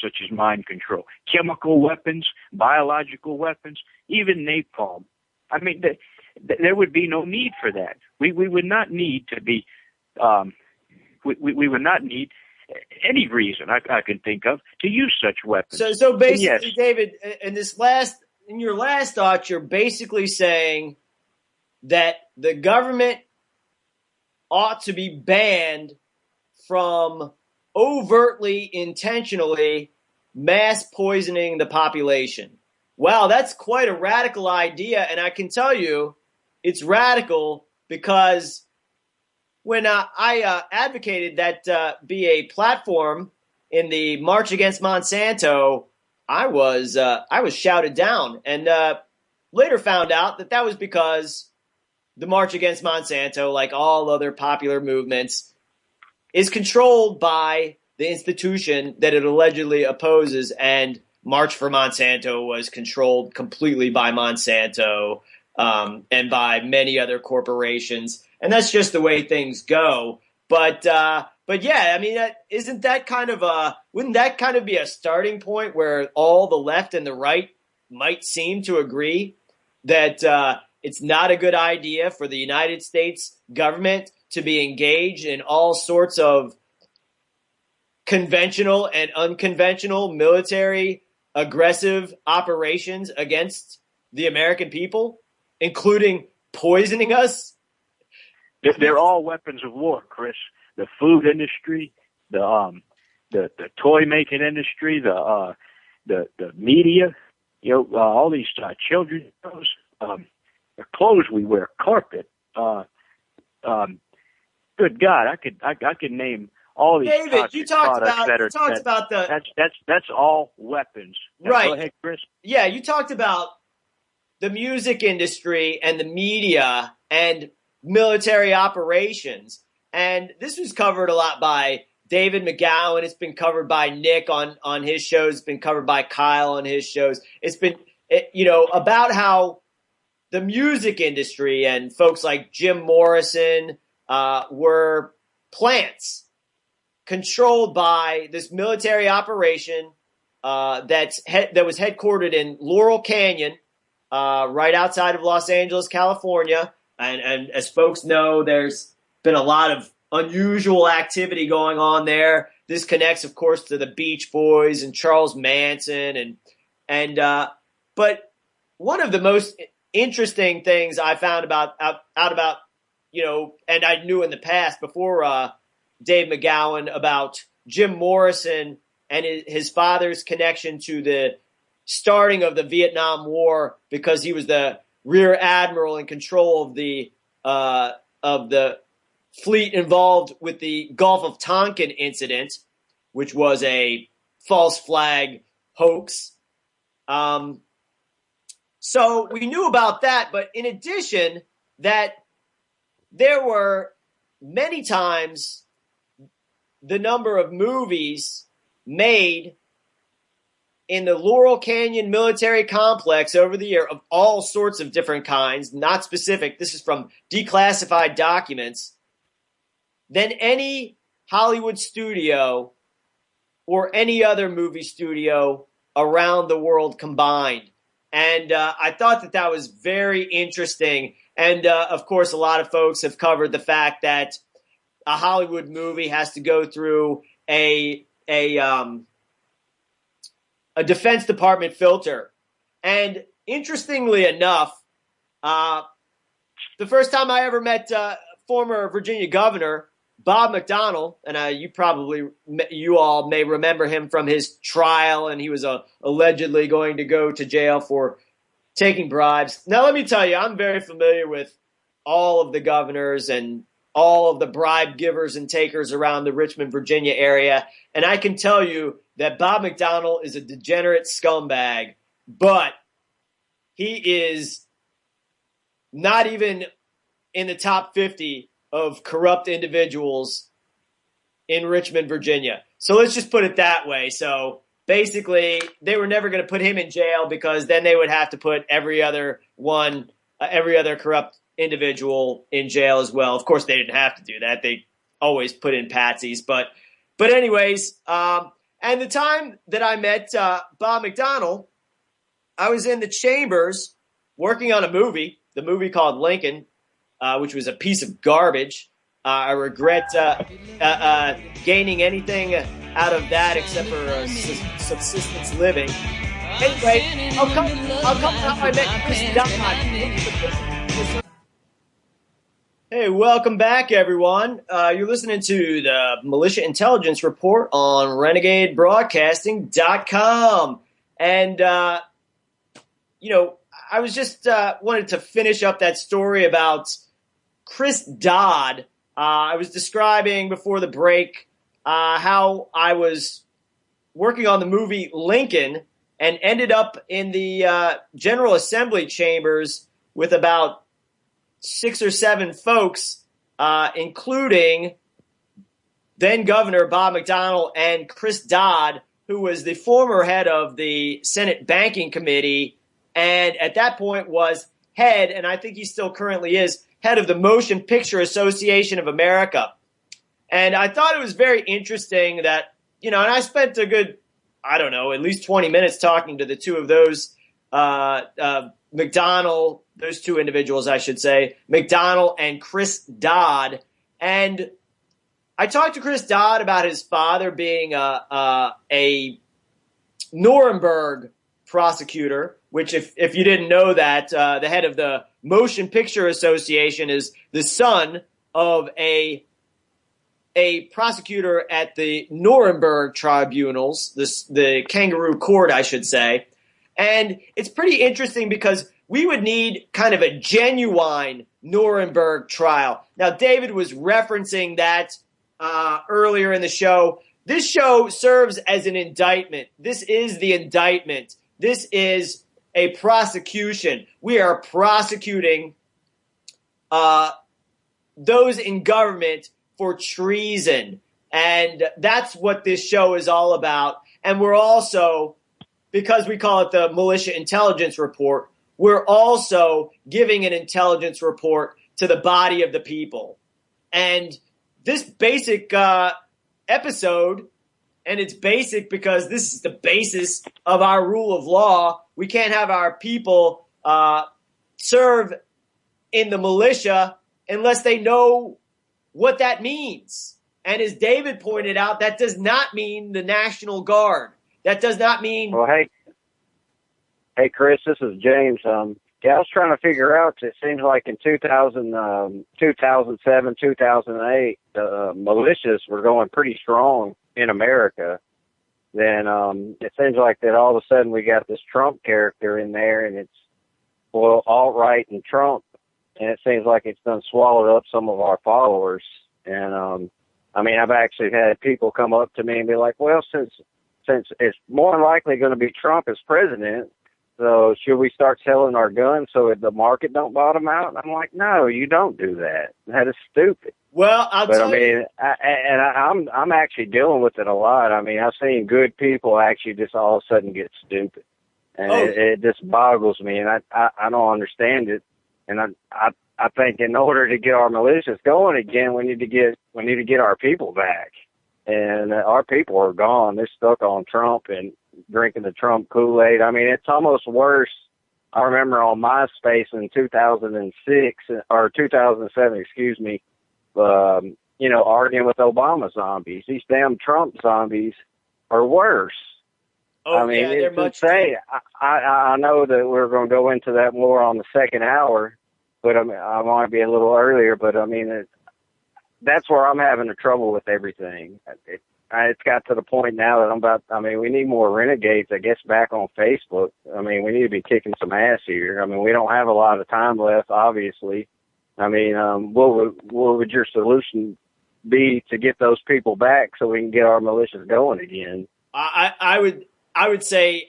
such as mind control, chemical weapons, biological weapons, even napalm. I mean, there would be no need for that. We would not need to be, we would not need any reason I can think of to use such weapons. So basically, yes. David, in your last thought, you're basically saying that the government ought to be banned from overtly, intentionally mass poisoning the population. Wow, that's quite a radical idea, and I can tell you it's radical because when I advocated that be a platform in the March Against Monsanto, I was shouted down, and later found out that was because the March Against Monsanto, like all other popular movements, is controlled by the institution that it allegedly opposes, and March for Monsanto was controlled completely by Monsanto and by many other corporations. And that's just the way things go. But yeah, I mean, wouldn't that kind of be a starting point where all the left and the right might seem to agree that it's not a good idea for the United States government to be engaged in all sorts of conventional and unconventional military aggressive operations against the American people, including poisoning us? They're all weapons of war, Chris. The food industry, the toy making industry, the media, all these children's shows, the clothes we wear, carpet. Good God, I could name all these. David, you talked about that's all weapons. Right. Go ahead, Chris. Yeah, you talked about the music industry and the media and military operations, and this was covered a lot by David McGowan. It's been covered by Nick on his shows. It's been covered by Kyle on his shows. It's been about how the music industry and folks like Jim Morrison were plants controlled by this military operation that was headquartered in Laurel Canyon, right outside of Los Angeles, California. And as folks know, there's been a lot of unusual activity going on there. This connects, of course, to the Beach Boys and Charles Manson, but one of the most interesting things I found about, and I knew in the past before Dave McGowan, about Jim Morrison and his father's connection to the starting of the Vietnam War, because he was the rear admiral in control of the fleet involved with the Gulf of Tonkin incident, which was a false flag hoax. So we knew about that, but in addition, that there were many times the number of movies made in the Laurel Canyon military complex over the year of all sorts of different kinds, not specific, this is from declassified documents, than any Hollywood studio or any other movie studio around the world combined. And I thought that was very interesting. And, of course, a lot of folks have covered the fact that a Hollywood movie has to go through a Defense Department filter. And interestingly enough, the first time I ever met former Virginia Governor Bob McDonnell, and you all may remember him from his trial, and he was allegedly going to go to jail for taking bribes. Now, let me tell you, I'm very familiar with all of the governors and all of the bribe givers and takers around the Richmond, Virginia area, and I can tell you that Bob McDonnell is a degenerate scumbag, but he is not even in the top 50 of corrupt individuals in Richmond, Virginia. So let's just put it that way. So basically, they were never going to put him in jail, because then they would have to put every other corrupt individual in jail as well. Of course, they didn't have to do that. They always put in patsies. But anyways, and the time that I met Bob McDonnell, I was in the chambers working on the movie called Lincoln, which was a piece of garbage. I regret gaining anything out of that except for subsistence living. Anyway, I'll come how I met Chris Dodd. Hey, welcome back, everyone. You're listening to the Militia Intelligence Report on RenegadeBroadcasting.com. And, I was just wanted to finish up that story about Chris Dodd. I was describing before the break how I was working on the movie Lincoln and ended up in the General Assembly chambers with about 6 or 7 folks, including then Governor Bob McDonnell and Chris Dodd, who was the former head of the Senate Banking Committee, and at that point was head, and I think he still currently is, head of the Motion Picture Association of America. And I thought it was very interesting that, and I spent a good, at least 20 minutes talking to the two of those, McDonnell, those two individuals, I should say, McDonnell and Chris Dodd. And I talked to Chris Dodd about his father being a Nuremberg prosecutor, which if you didn't know that, the head of the Motion Picture Association is the son of a prosecutor at the Nuremberg tribunals, the kangaroo court, I should say. And it's pretty interesting because we would need kind of a genuine Nuremberg trial. Now, David was referencing that earlier in the show. This show serves as an indictment. This is the indictment. This is a prosecution. We are prosecuting those in government for treason. And that's what this show is all about. And we're also, because we call it the Militia Intelligence Report, we're also giving an intelligence report to the body of the people. And this basic episode, and it's basic because this is the basis of our rule of law. We can't have our people serve in the militia unless they know what that means. And as David pointed out, that does not mean the National Guard. That does not mean... Well, hey, Chris, this is James. I was trying to figure out, it seems like in 2007, 2008, the militias were going pretty strong in America. Then it seems like that all of a sudden we got this Trump character in there, and it's, well, alt-right and Trump, and it seems like it's done swallowed up some of our followers. And, I mean, I've actually had people come up to me and be like, well, since it's more than likely going to be Trump as president, so should we start selling our guns so the market don't bottom out? And I'm like, no, you don't do that. That is stupid. Well, I'm actually dealing with it a lot. I mean, I've seen good people actually just all of a sudden get stupid, and it just boggles me, and I don't understand it. And I think in order to get our militias going again, we need to get our people back, and our people are gone. They're stuck on Trump and drinking the Trump Kool-Aid. I mean, it's almost worse. I remember on MySpace in 2006 or 2007, excuse me, arguing with Obama zombies. These damn Trump zombies are worse. Oh, I mean, yeah, they're it's much. insane. I know that we're going to go into that more on the second hour, but I might be a little earlier. But I mean, that's where I'm having the trouble with everything. It's got to the point now that we need more renegades, I guess, back on Facebook. I mean, we need to be kicking some ass here. I mean, we don't have a lot of time left, obviously. I mean, what would your solution be to get those people back so we can get our militias going again? I would say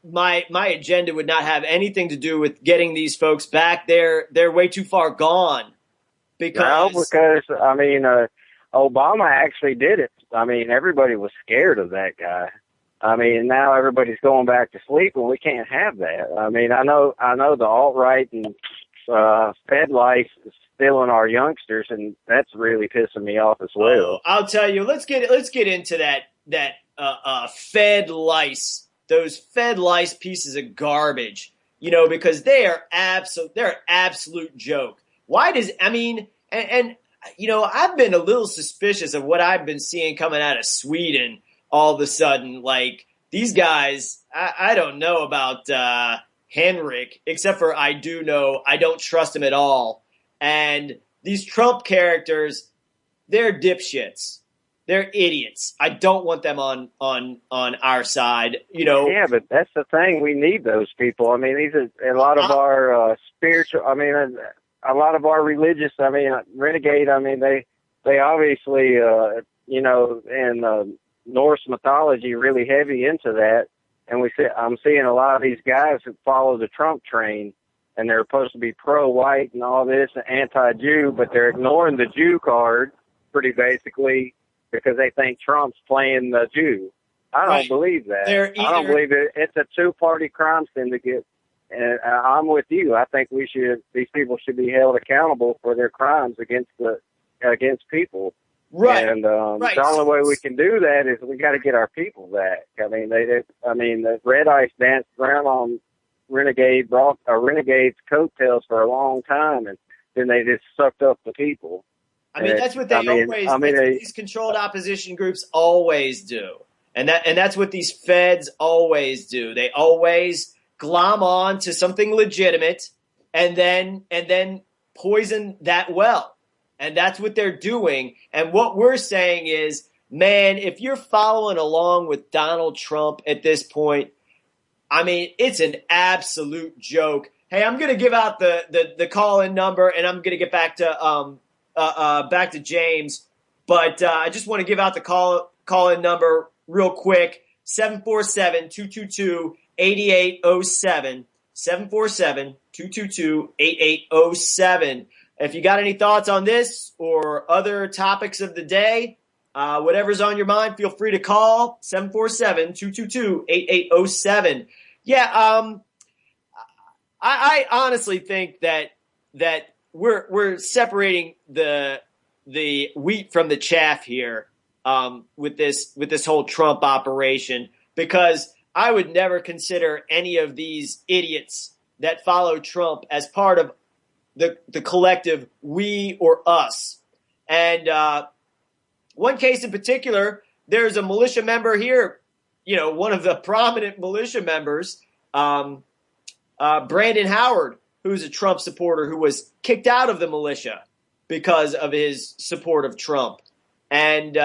my agenda would not have anything to do with getting these folks back. They're way too far gone. Because I mean, Obama actually did it. I mean, everybody was scared of that guy. I mean, now everybody's going back to sleep, and we can't have that. I mean, I know the alt-right and Fed life is stealing our youngsters, and that's really pissing me off as well. I'll tell you. Let's get into that Fed lice. Those Fed lice pieces of garbage. Because they're an absolute joke. I've been a little suspicious of what I've been seeing coming out of Sweden all of a sudden. Like, these guys, I don't know about Henrik, except for I do know I don't trust him at all. And these Trump characters, they're dipshits. They're idiots. I don't want them on our side, Yeah, but that's the thing. We need those people. I mean, these are a lot of our spiritual, a lot of our religious, renegade, they obviously, in Norse mythology, really heavy into that. And I'm seeing a lot of these guys that follow the Trump train, and they're supposed to be pro-white and all this, anti-Jew, but they're ignoring the Jew card, pretty basically, because they think Trump's playing the Jew. I don't believe that. I don't believe it. It's a two-party crime syndicate. And I'm with you. I think these people should be held accountable for their crimes against people. Right. And the only way we can do that is we got to get our people back. I mean, the Red Ice danced around on Renegade's coattails for a long time, and then they just sucked up the people. That's what they these controlled opposition groups always do. And that's what these feds always do. They always glom on to something legitimate and then poison that well. And that's what they're doing. And what we're saying is, man, if you're following along with Donald Trump at this point, I mean, it's an absolute joke. Hey, I'm going to give out the call-in number, and I'm going to get back to James. But I just want to give out the call-in number real quick, 747-222-8807, 747-222-8807. If you got any thoughts on this or other topics of the day, whatever's on your mind, feel free to call 747-222-8807. Yeah, I honestly think that we're separating the wheat from the chaff here with this whole Trump operation, because I would never consider any of these idiots that follow Trump as part of the collective we or us. And one case in particular, there's a militia member here, one of the prominent militia members, Brandon Howard, who's a Trump supporter who was kicked out of the militia because of his support of Trump. And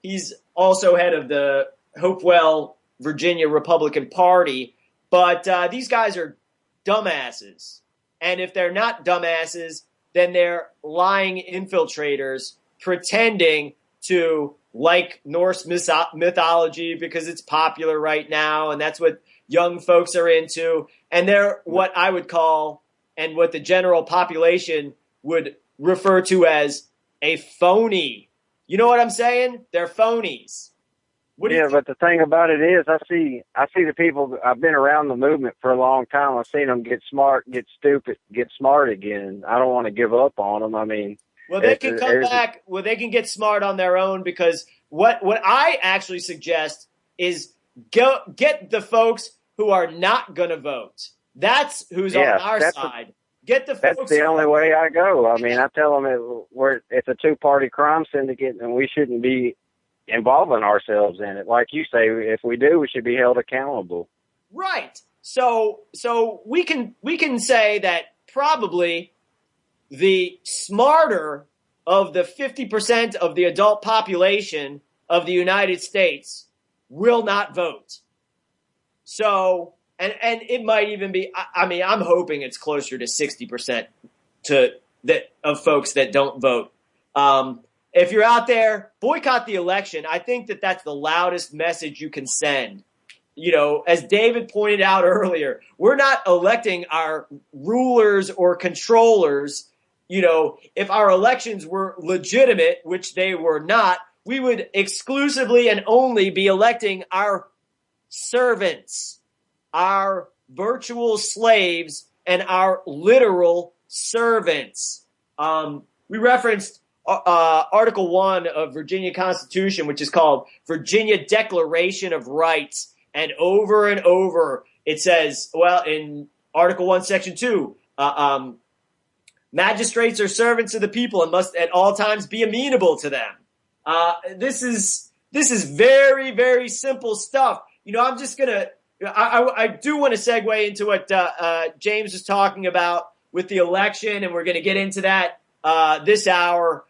he's also head of the Hopewell, Virginia Republican Party. But these guys are dumbasses. And if they're not dumbasses, then they're lying infiltrators pretending to like Norse mythology because it's popular right now, and that's what young folks are into. And they're what I would call, and what the general population would refer to as, a phony. You know what I'm saying? They're phonies. But the thing about it is, I see the people. I've been around the movement for a long time. I've seen them get smart, get stupid, get smart again. I don't want to give up on them. I mean, well, they can come back. Well, they can get smart on their own, because what I actually suggest is get the folks who are not going to vote. That's who's on our side. Get the folks. That's the only way I go. I mean, I tell them it's a two-party crime syndicate, and we shouldn't be involving ourselves in it. Like you say, if we do, we should be held accountable. Right. So we can say that probably the smarter of the 50% of the adult population of the United States will not vote. So, and it might even be, I mean, I'm hoping it's closer to 60% of folks that don't vote. If you're out there, boycott the election. I think that's the loudest message you can send. As David pointed out earlier, we're not electing our rulers or controllers. If our elections were legitimate, which they were not, we would exclusively and only be electing our servants, our virtual slaves, and our literal servants. We referenced Article 1 of Virginia Constitution, which is called Virginia Declaration of Rights. And over, it says, in Article 1, Section 2, magistrates are servants of the people and must at all times be amenable to them. This is very, very simple stuff. I'm just going to, I do want to segue into what James was talking about with the election, and we're going to get into that this hour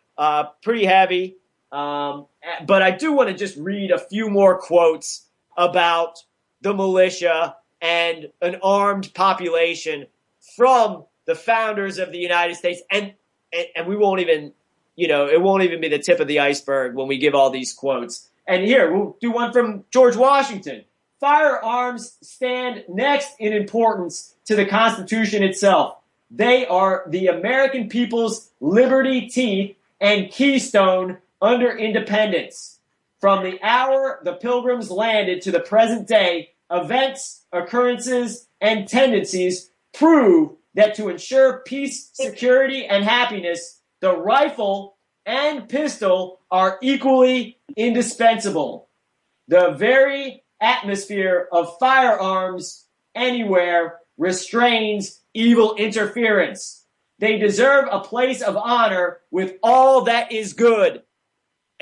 pretty heavy. But I do want to just read a few more quotes about the militia and an armed population from the founders of the United States. And we won't even, it won't even be the tip of the iceberg when we give all these quotes. And here, we'll do one from George Washington. Firearms stand next in importance to the Constitution itself. They are the American people's liberty teeth and keystone under independence. From the hour the Pilgrims landed to the present day, events, occurrences, and tendencies prove that to ensure peace, security, and happiness, the rifle and pistol are equally indispensable. The very atmosphere of firearms anywhere restrains evil interference. They deserve a place of honor with all that is good.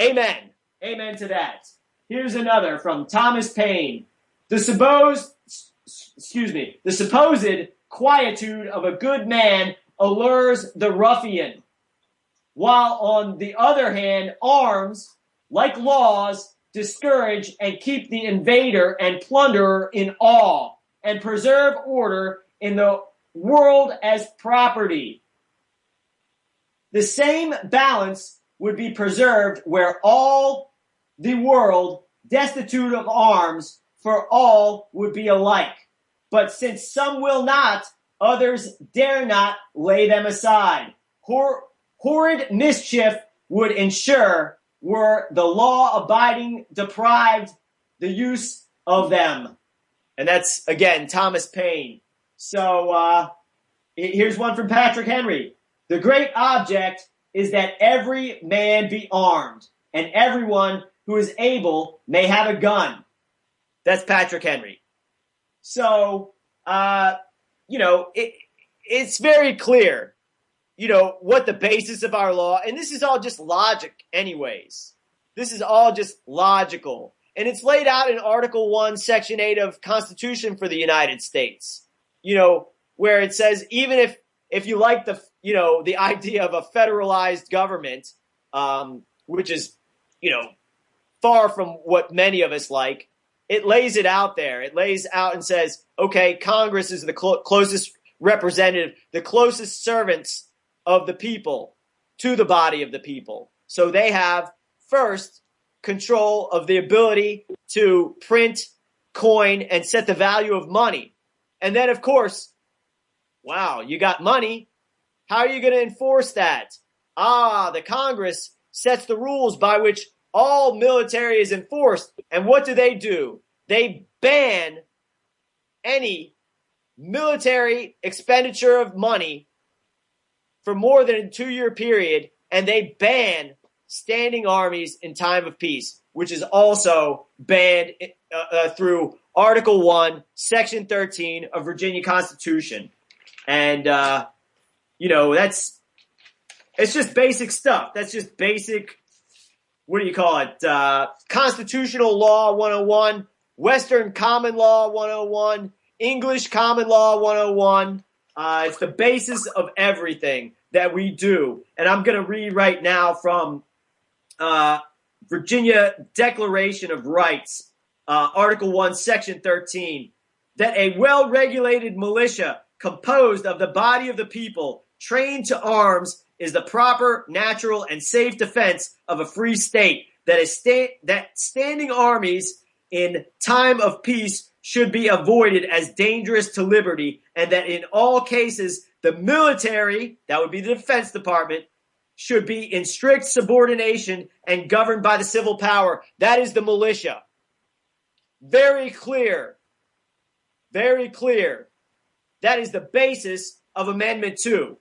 Amen. Amen to that. Here's another from Thomas Paine. The supposed quietude of a good man allures the ruffian, while on the other hand, arms, like laws, discourage and keep the invader and plunderer in awe, and preserve order in the world as property. The same balance would be preserved where all the world, destitute of arms, for all would be alike. But since some will not, others dare not lay them aside. Horrid mischief would ensure were the law-abiding deprived the use of them. And that's, again, Thomas Paine. So here's one from Patrick Henry. The great object is that every man be armed, and everyone who is able may have a gun. That's Patrick Henry. So, it's very clear, what the basis of our law, and this is all just logic anyways. This is all just logical. And it's laid out in Article 1, Section 8 of Constitution for the United States, where it says even if you like the idea of a federalized government, which is, far from what many of us like, it lays it out there. It lays out and says, okay, Congress is the closest representative, the closest servants of the people to the body of the people. So they have, first, control of the ability to print, coin, and set the value of money. And then, of course, wow, you got money. How are you going to enforce that? The Congress sets the rules by which all military is enforced. And what do? They ban any military expenditure of money for more than a 2-year period, and they ban standing armies in time of peace, which is also banned through Article 1, Section 13 of Virginia Constitution. And, it's just basic stuff. That's just basic, Constitutional Law 101, Western Common Law 101, English Common Law 101. It's the basis of everything that we do. And I'm going to read right now from Virginia Declaration of Rights, Article 1, Section 13, that a well-regulated militia composed of the body of the people trained to arms is the proper, natural, and safe defense of a free state, that standing armies in time of peace should be avoided as dangerous to liberty, and that in all cases the military, that would be the Defense Department, should be in strict subordination and governed by the civil power. That is the militia. Very clear. Very clear. That is the basis of Amendment 2.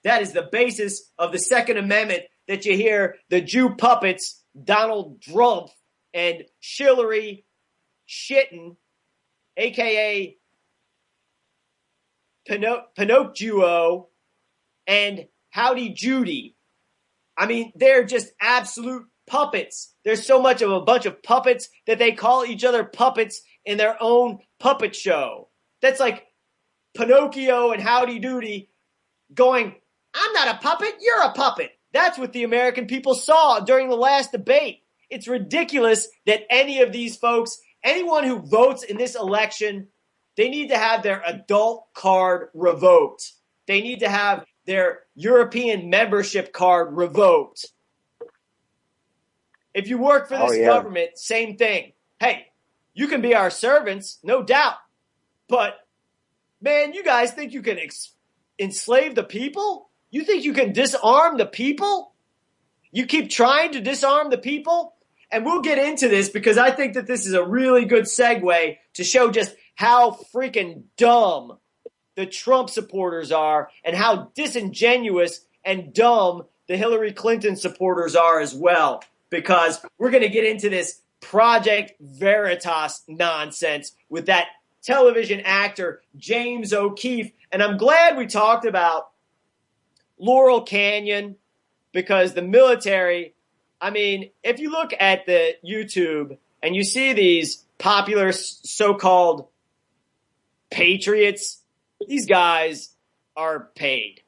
That is the basis of the Second Amendment that you hear the Jew puppets, Donald Trump and Hillary Shitten, a.k.a. Pinocchio, and Howdy Judy. I mean, they're just absolute puppets. There's so much of a bunch of puppets that they call each other puppets in their own puppet show. That's like Pinocchio and Howdy Doody going, I'm not a puppet, you're a puppet. That's what the American people saw during the last debate. It's ridiculous that any of these folks, anyone who votes in this election, they need to have their adult card revoked. They need to have their European membership card revoked. If you work for this government, same thing. Hey, you can be our servants, no doubt. But, man, you guys think you can enslave the people? You think you can disarm the people? You keep trying to disarm the people? And we'll get into this because I think that this is a really good segue to show just how freaking dumb the Trump supporters are and how disingenuous and dumb the Hillary Clinton supporters are as well. Because we're going to get into this Project Veritas nonsense with that television actor, James O'Keefe. And I'm glad we talked about Laurel Canyon because the military, I mean, if you look at the YouTube and you see these popular so-called patriots, these guys are paid.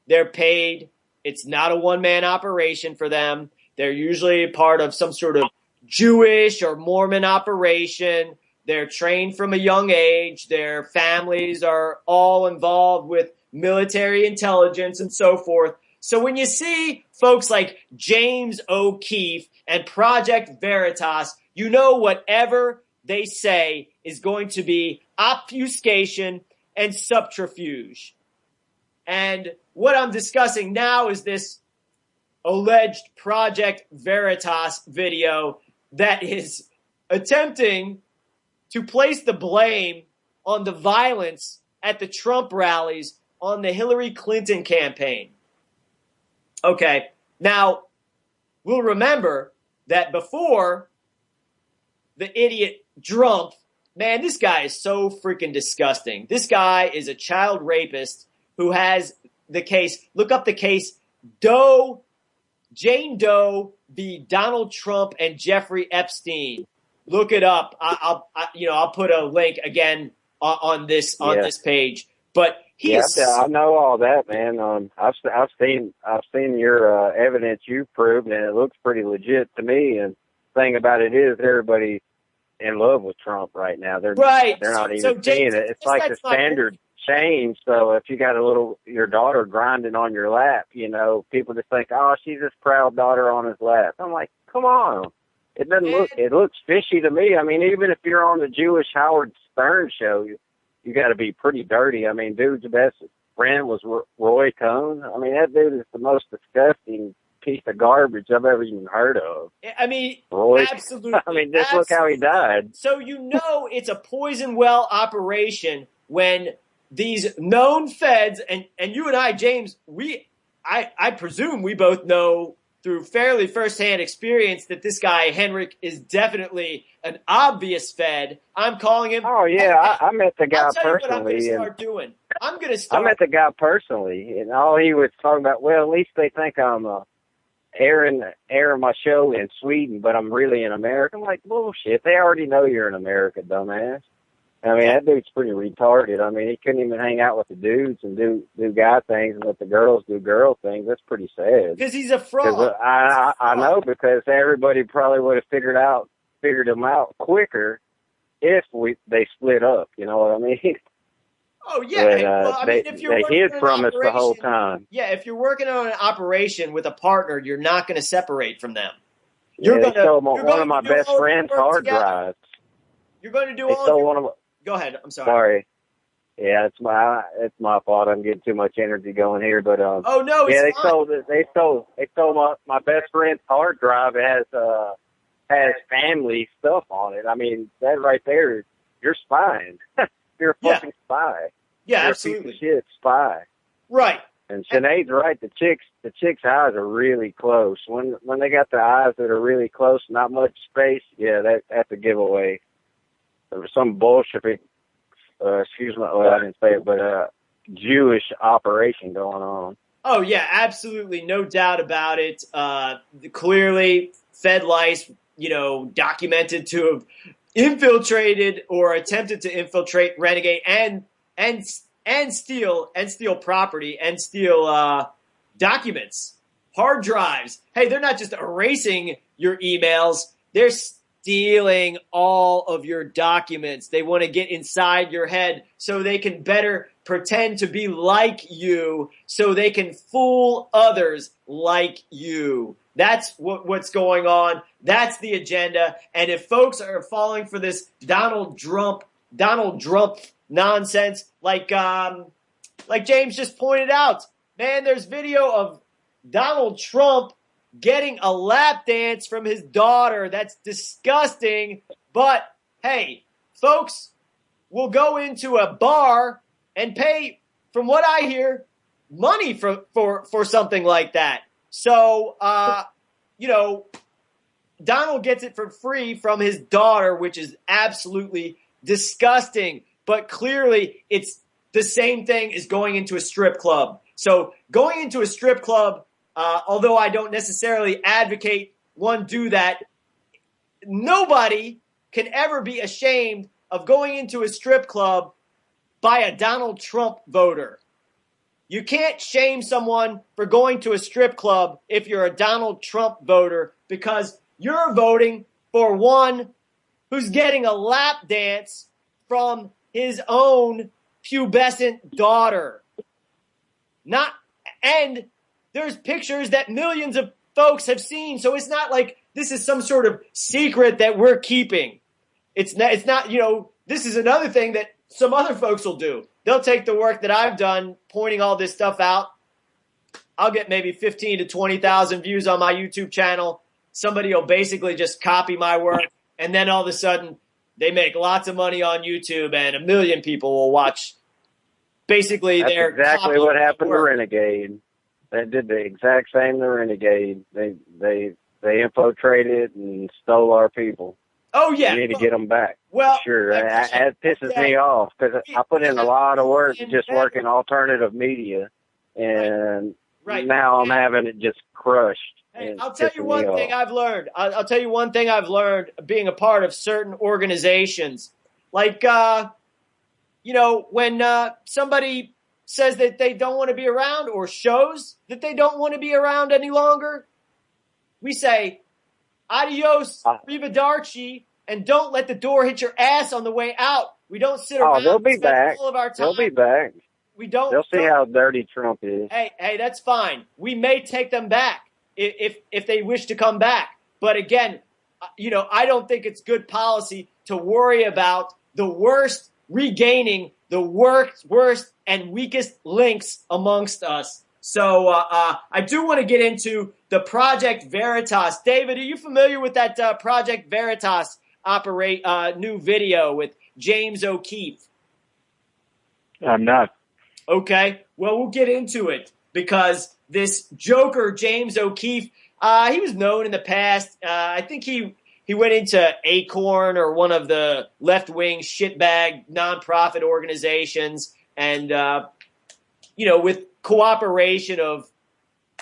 They're paid. It's not a one-man operation for them. They're usually part of some sort of Jewish or Mormon operation. They're trained from a young age. Their families are all involved with military intelligence and so forth. So when you see folks like James O'Keefe and Project Veritas, you know whatever they say is going to be obfuscation and subterfuge. And what I'm discussing now is this alleged Project Veritas video that is attempting to place the blame on the violence at the Trump rallies on the Hillary Clinton campaign. Okay, now we'll remember that before the idiot Trump, man, this guy is so freaking disgusting. This guy is a child rapist who has the case, look up the case, Jane Doe v. Donald Trump and Jeffrey Epstein. Look it up. I'll put a link again on this page. But I know all that, man. I've seen your evidence you've proved, and it looks pretty legit to me. And the thing about it is, everybody's in love with Trump right now. They're not even seeing it. It's like the standard change. So if you got your daughter grinding on your lap, people just think, oh, she's this proud daughter on his lap. I'm like, come on. It doesn't look. It looks fishy to me. I mean, even if you're on the Jewish Howard Stern show, you got to be pretty dirty. I mean, dude's best friend was Roy Cohn. I mean, that dude is the most disgusting piece of garbage I've ever even heard of. I mean, Roy, absolutely. I mean, just look how he died. So it's a poison well operation when these known feds and you and I, James, I presume we both know through fairly firsthand experience that this guy, Henrik, is definitely an obvious Fed. I'm calling him. Oh, yeah, I met the guy personally. What I'm going to start doing. I met the guy personally, and all he was talking about, well, at least they think I'm airing my show in Sweden, but I'm really in America. I'm like, bullshit. They already know you're in America, dumbass. I mean, that dude's pretty retarded. I mean, he couldn't even hang out with the dudes and do guy things and let the girls do girl things. That's pretty sad. Because he's a fraud. I know, because everybody probably would have figured him out quicker if they split up. You know what I mean? Oh, yeah. But, if you're they hid from us the whole time. Yeah, if you're working on an operation with a partner, you're not going to separate from them. They stole one of my best friend's hard drives. You're going to do Go ahead. I'm sorry. Sorry. Yeah, it's my fault. I'm getting too much energy going here, but oh no, they stole my best friend's hard drive. It has family stuff on it. I mean, that right there, you're spying. You're a fucking spy. Yeah, you're absolutely. A piece of shit spy. Right. And Sinead's right. The chick's eyes are really close. When they got the eyes that are really close, not much space. Yeah, that's a giveaway. There was some Bolshevik, excuse me, well, I didn't say it, but Jewish operation going on. Oh, yeah, absolutely. No doubt about it. Clearly, Fed lice, documented to have infiltrated or attempted to infiltrate Renegade and steal property and steal documents, hard drives. Hey, they're not just erasing your emails. They're stealing all of your documents. They want to get inside your head so they can better pretend to be like you, so they can fool others like you. That's what's going on. That's the agenda. And if folks are falling for this Donald Trump nonsense, like James just pointed out, man, there's video of Donald Trump getting a lap dance from his daughter. That's disgusting. But hey, folks will go into a bar and pay, from what I hear, money for something like that. So, Donald gets it for free from his daughter, which is absolutely disgusting. But clearly, it's the same thing as going into a strip club. So going into a strip club, although I don't necessarily advocate one do that. Nobody can ever be ashamed of going into a strip club by a Donald Trump voter. You can't shame someone for going to a strip club if you're a Donald Trump voter, because you're voting for one who's getting a lap dance from his own pubescent daughter. And there's pictures that millions of folks have seen, so it's not like this is some sort of secret that we're keeping. It's not, this is another thing that some other folks will do. They'll take the work that I've done pointing all this stuff out. I'll get maybe 15 to 20,000 views on my YouTube channel. Somebody will basically just copy my work, and then all of a sudden they make lots of money on YouTube, and 1 million people will watch. Basically, that's their exactly what happened to Renegade. They did the exact same to Renegade. They infiltrated and stole our people. Oh, yeah. We need to get them back. Well, sure. It pisses me off because I put in a lot of work just working alternative media, and now I'm having it just crushed. Hey, I'll tell you one thing I've learned. I'll tell you one thing I've learned being a part of certain organizations. Like, when somebody says that they don't want to be around or shows that they don't want to be around any longer, we say, adios, arrivederci, and don't let the door hit your ass on the way out. We don't sit around. They'll be back. All of our time. They'll be back. They'll see how dirty Trump is. Hey, that's fine. We may take them back if they wish to come back. But again, I don't think it's good policy to worry about the worst regaining the worst and weakest links amongst us. So I do want to get into the Project Veritas. David, are you familiar with that Project Veritas new video with James O'Keefe? I'm not. Okay, well, we'll get into it because this joker, James O'Keefe, he was known in the past. I think he went into Acorn or one of the left-wing shitbag nonprofit organizations, and, with cooperation of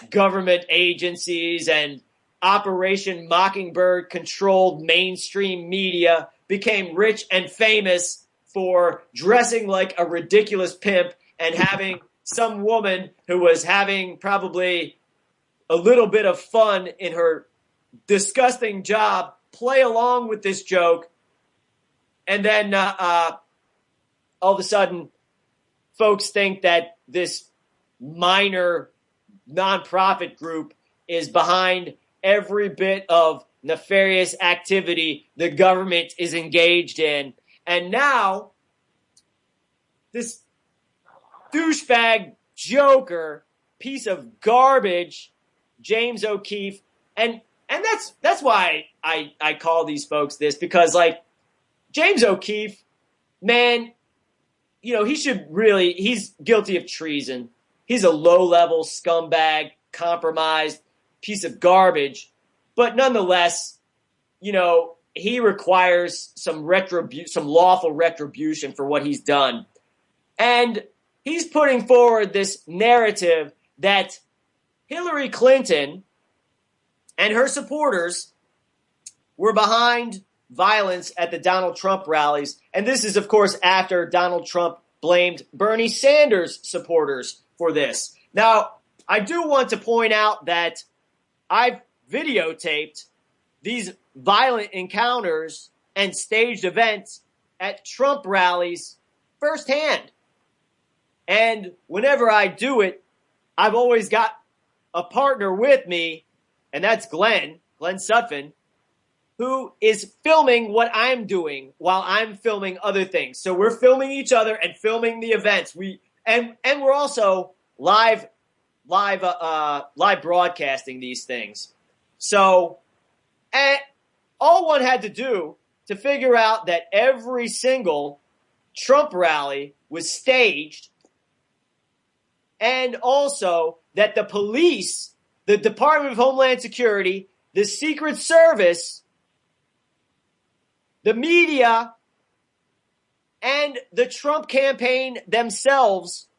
government agencies and Operation Mockingbird-controlled mainstream media, became rich and famous for dressing like a ridiculous pimp and having some woman who was having probably a little bit of fun in her disgusting job play along with this joke. And then all of a sudden, folks think that this minor nonprofit group is behind every bit of nefarious activity the government is engaged in. And now, this douchebag joker, piece of garbage, James O'Keefe, and that's why I call these folks this, because James O'Keefe, man, he's guilty of treason. He's a low-level scumbag, compromised piece of garbage, but nonetheless, he requires some lawful retribution for what he's done. And he's putting forward this narrative that Hillary Clinton and her supporters were behind violence at the Donald Trump rallies. And this is, of course, after Donald Trump blamed Bernie Sanders supporters for this. Now, I do want to point out that I've videotaped these violent encounters and staged events at Trump rallies firsthand. And whenever I do it, I've always got a partner with me, and that's Glenn Sutphin, who is filming what I'm doing while I'm filming other things. So we're filming each other and filming the events. And we're also live broadcasting these things. So all one had to do to figure out that every single Trump rally was staged, and also that the police, the Department of Homeland Security, the Secret Service, the media, and the Trump campaign themselves,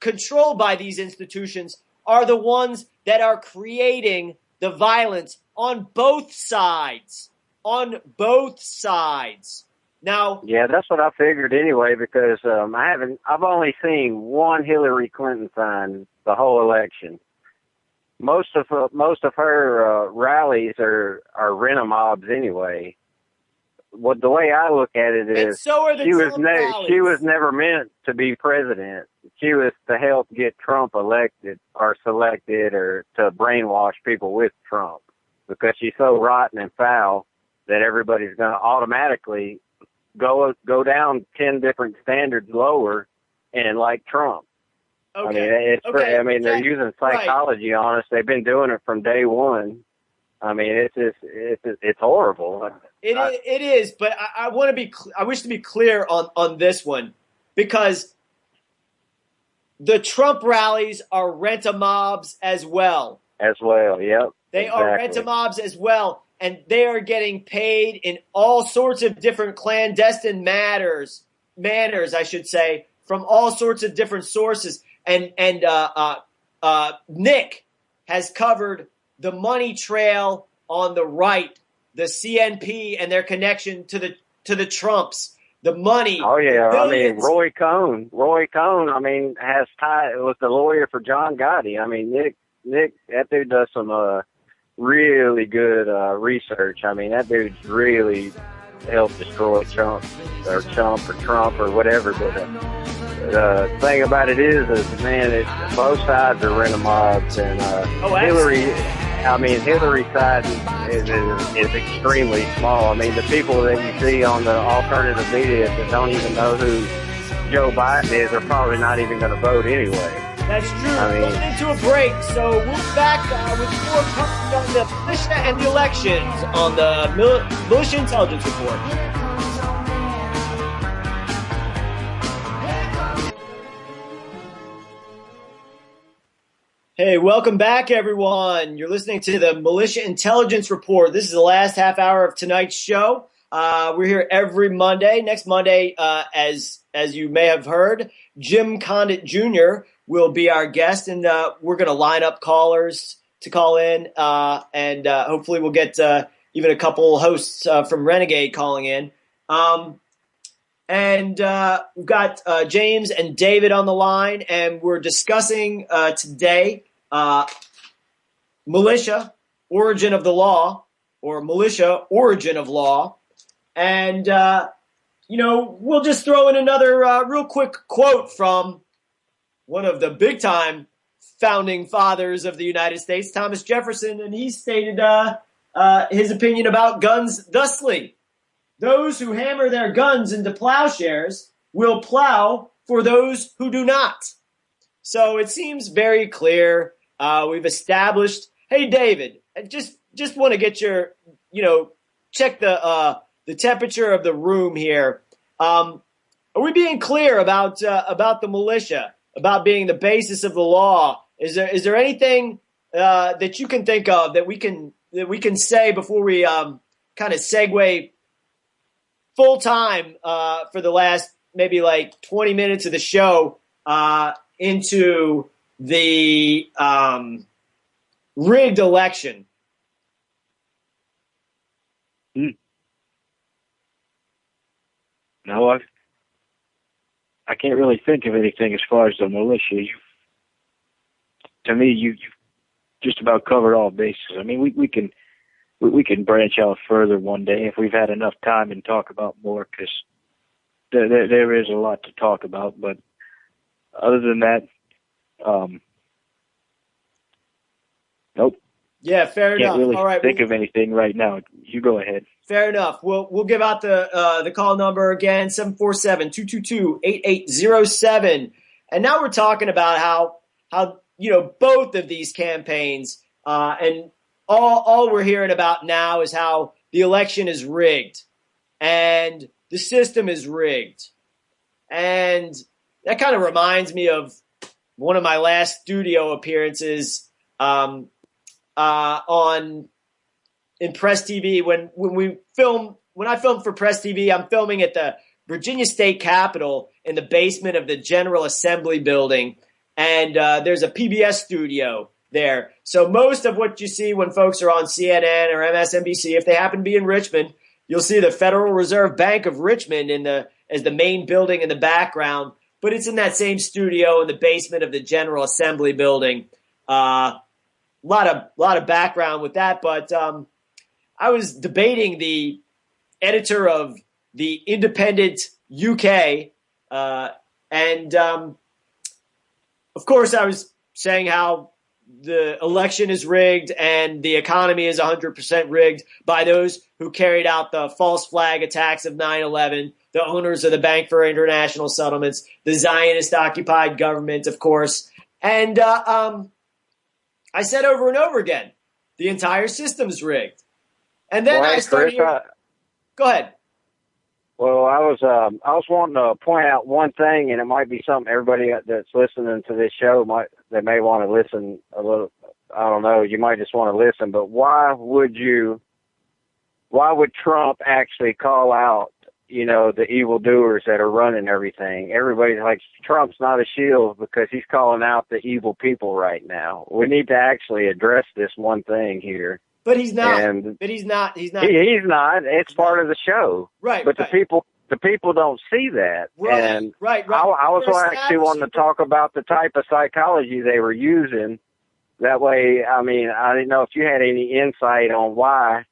controlled by these institutions, are the ones that are creating the violence on both sides. On both sides. Now, yeah, that's what I figured anyway, because I've only seen one Hillary Clinton sign the whole election. Most of her rallies are rent-a-mobs anyway. What the way I look at it is, so are the she was never meant to be president. She was to help get Trump elected or selected, or to brainwash people with Trump, because she's so rotten and foul that everybody's going to automatically go down 10 different standards lower and like Trump. Okay. I mean, they're using psychology on us. They've been doing it from day one. I mean, it's horrible. It is, but I want to be. I wish to be clear on this one, because the Trump rallies are rent-a-mobs as well. As well, yep. They are rent-a-mobs as well, and they are getting paid in all sorts of different clandestine manners, I should say, from all sorts of different sources. And Nick has covered the money trail on the right, the CNP and their connection to the Trumps, the money. Oh yeah, I mean Roy Cohn. I mean, was the lawyer for John Gotti. I mean, Nick, that dude does some really good research. I mean, that dude's really helped destroy Trump or whatever. But the thing about it is man, both sides are rent-a-mobs, and Hillary's side is extremely small. I mean, the people that you see on the alternative media that don't even know who Joe Biden is are probably not even going to vote anyway. That's true. We're going into a break, so we'll be back with more coverage on the militia and the elections on the Militia Intelligence Report. Hey, welcome back, everyone. You're listening to the Militia Intelligence Report. This is the last half hour of tonight's show. We're here every Monday. Next Monday, as you may have heard, Jim Condit Jr. will be our guest, and we're going to line up callers to call in, and hopefully we'll get even a couple hosts from Renegade calling in. And we've got James and David on the line, and we're discussing today militia, origin of the law, or militia, origin of law. And, we'll just throw in another real quick quote from one of the big-time founding fathers of the United States, Thomas Jefferson, and he stated his opinion about guns thusly: those who hammer their guns into plowshares will plow for those who do not. So it seems very clear. We've established. Hey, David, I just want to get your, check the temperature of the room here. Are we being clear about the militia, about being the basis of the law? Is there anything that you can think of that we can say before we kind of segue full time for the last maybe like 20 minutes of the show into the rigged election? No, I can't really think of anything as far as the militia. You've just about covered all bases. I mean, we can branch out further one day if we've had enough time and talk about more, because there is a lot to talk about. But other than that, nope. Yeah, fair enough. Can't really all right, think of anything right now. You go ahead. Fair enough. We'll give out the call number again, 747-222-8807. And now we're talking about how both of these campaigns and all we're hearing about now is how the election is rigged and the system is rigged. And that kind of reminds me of one of my last studio appearances in Press TV. When I film for Press TV, I'm filming at the Virginia State Capitol in the basement of the General Assembly building, and there's a PBS studio there. So most of what you see when folks are on CNN or MSNBC, if they happen to be in Richmond, you'll see the Federal Reserve Bank of Richmond as the main building in the background, but it's in that same studio in the basement of the General Assembly building. Lot of background with that, but I was debating the editor of the Independent UK, and of course I was saying how the election is rigged and the economy is 100% rigged by those who carried out the false flag attacks of 9/11, the owners of the Bank for International Settlements, the Zionist-occupied government, of course. And I said over and over again, the entire system's rigged. And then I started hearing... Go ahead. Well, I was wanting to point out one thing, and it might be something everybody that's listening to this show may want to listen a little. I don't know. You might just want to listen, but why would Trump actually call out, the evildoers that are running everything? Everybody's like, Trump's not a shield because he's calling out the evil people right now. We need to actually address this one thing here. But he's not. And He's not. He's not. It's part of the show. Right. But right. the people don't see that. Right. And right. I was actually wanting to talk about the type of psychology they were using. That way, I didn't know if you had any insight on why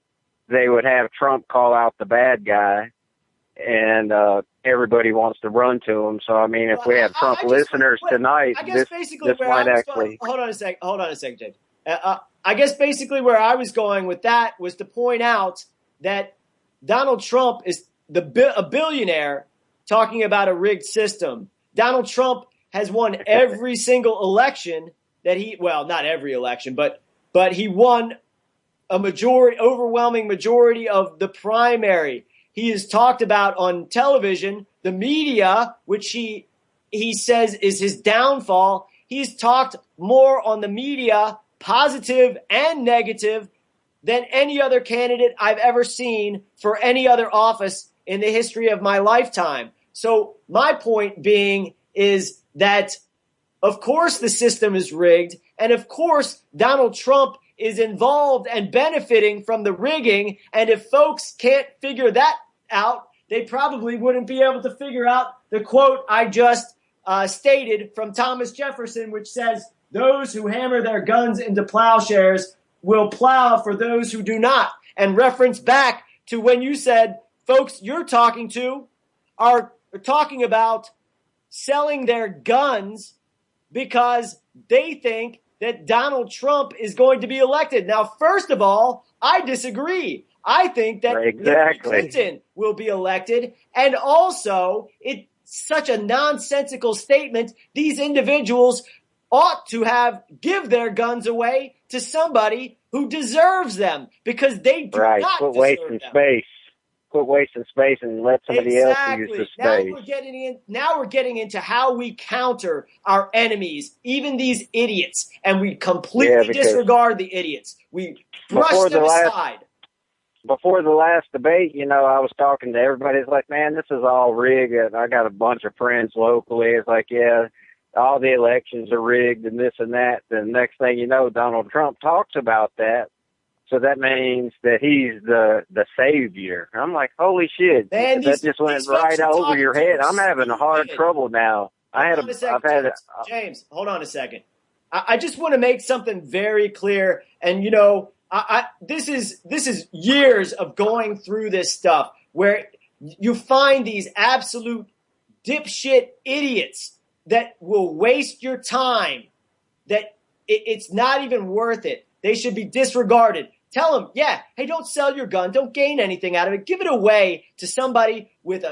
they would have Trump call out the bad guy, and everybody wants to run to him. So, if we have Trump listeners tonight, this might actually... Hold on a second, James. I guess basically where I was going with that was to point out that Donald Trump is a billionaire talking about a rigged system. Donald Trump has won every single election that not every election, but he won a overwhelming majority of the primary. He has talked about on television, the media, which he says is his downfall. He's talked more on the media, positive and negative, than any other candidate I've ever seen for any other office in the history of my lifetime. So my point being is that, of course, the system is rigged, and of course, Donald Trump is involved and benefiting from the rigging, and if folks can't figure that out, they probably wouldn't be able to figure out the quote I just stated from Thomas Jefferson, which says, "Those who hammer their guns into plowshares will plow for those who do not." And reference back to when you said folks you're talking to are talking about selling their guns because they think that Donald Trump is going to be elected. Now, first of all, I disagree. I think that Hillary Clinton will be elected. And also, it's such a nonsensical statement. These individuals ought to give their guns away to somebody who deserves them, because they do not deserve them. Quit wasting space and let somebody else use the space. Now we're getting into how we counter our enemies, even these idiots, and we completely disregard the idiots. We brush them aside. Before the last debate, I was talking to everybody. It's like, man, this is all rigged. And I got a bunch of friends locally. It's like, yeah, all the elections are rigged and this and that. The next thing you know, Donald Trump talks about that. So that means that he's the savior. I'm like, holy shit. Man, that just went right over your head. I'm having hard trouble now. James, hold on a second. I just want to make something very clear. And, this is years of going through this stuff where you find these absolute dipshit idiots that will waste your time, that it's not even worth it. They should be disregarded. Tell them, hey, don't sell your gun. Don't gain anything out of it. Give it away to somebody with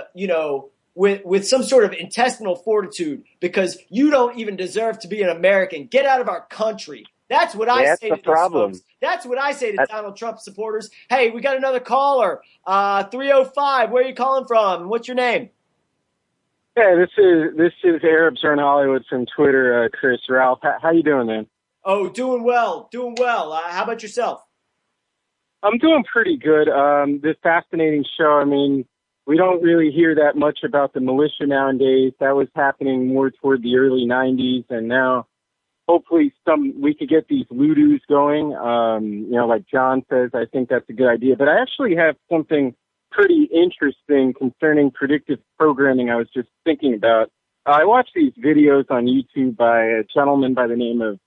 with some sort of intestinal fortitude, because you don't even deserve to be an American. Get out of our country. That's what I say to these folks. That's what I say to Donald Trump supporters. Hey, we got another caller. 305. Where are you calling from? What's your name? Yeah, this is Arabs are in Hollywood from Twitter. Chris, Ralph, how you doing, man? Oh, doing well. How about yourself? I'm doing pretty good. This fascinating show. We don't really hear that much about the militia nowadays. That was happening more toward the early 90s, and now hopefully we could get these Ludus going. Like John says, I think that's a good idea. But I actually have something pretty interesting concerning predictive programming I was just thinking about. I watched these videos on YouTube by a gentleman by the name of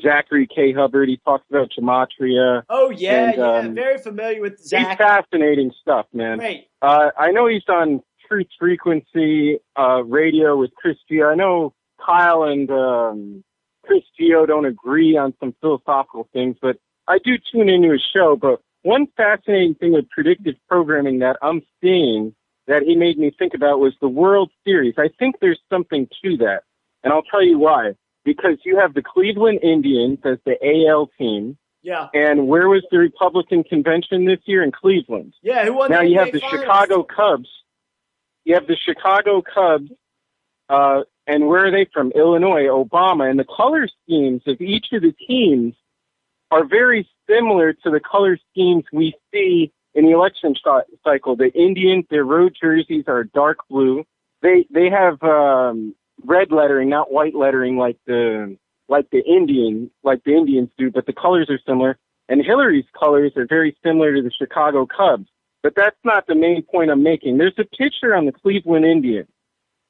Zachary K. Hubbard. He talks about gematria. Oh, yeah. Very familiar with Zach. He's fascinating stuff, man. Great. I know he's on Truth Frequency radio with Chris Gio. I know Kyle and Chris Gio don't agree on some philosophical things, but I do tune into his show. But one fascinating thing with predictive programming that I'm seeing that he made me think about was the World Series. I think there's something to that, and I'll tell you why. Because you have the Cleveland Indians as the AL team. Yeah. And where was the Republican convention this year? In Cleveland. Yeah, who won now the you NBA have the Finals? Chicago Cubs. You have the Chicago Cubs, and where are they from? Illinois, Obama. And the color schemes of each of the teams are very similar to the color schemes we see in the election cycle. The Indians, their road jerseys are dark blue. They have red lettering, not white lettering like the Indians do, but the colors are similar. And Hillary's colors are very similar to the Chicago Cubs. But that's not the main point I'm making. There's a pitcher on the Cleveland Indians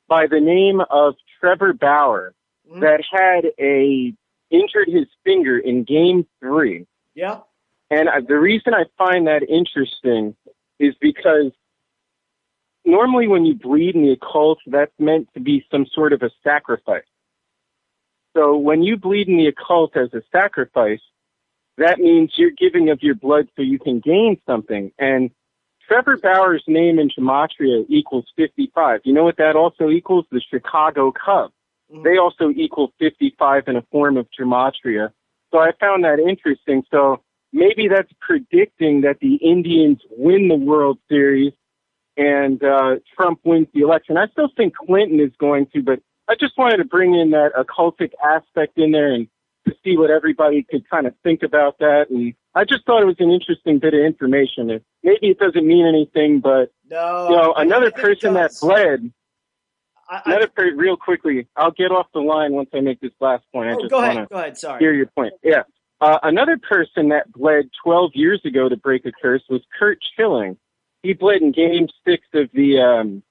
by the name of Trevor Bauer that had injured his finger in Game 3. Yeah. And the reason I find that interesting is because normally when you bleed in the occult, that's meant to be some sort of a sacrifice. So when you bleed in the occult as a sacrifice, that means you're giving of your blood so you can gain something. And Trevor Bauer's name in gematria equals 55. You know what that also equals? The Chicago Cubs. They also equal 55 in a form of gematria. So I found that interesting. So maybe that's predicting that the Indians win the World Series and Trump wins the election. I still think Clinton is going to, but I just wanted to bring in that occultic aspect in there and to see what everybody could kind of think about that. And I just thought it was an interesting bit of information. And maybe it doesn't mean anything, but another person that bled. Real quickly, I'll get off the line once I make this last point. I just go ahead. Sorry. Hear your point. Yeah. Another person that bled 12 years ago to break a curse was Curt Schilling. He bled in Game 6 of the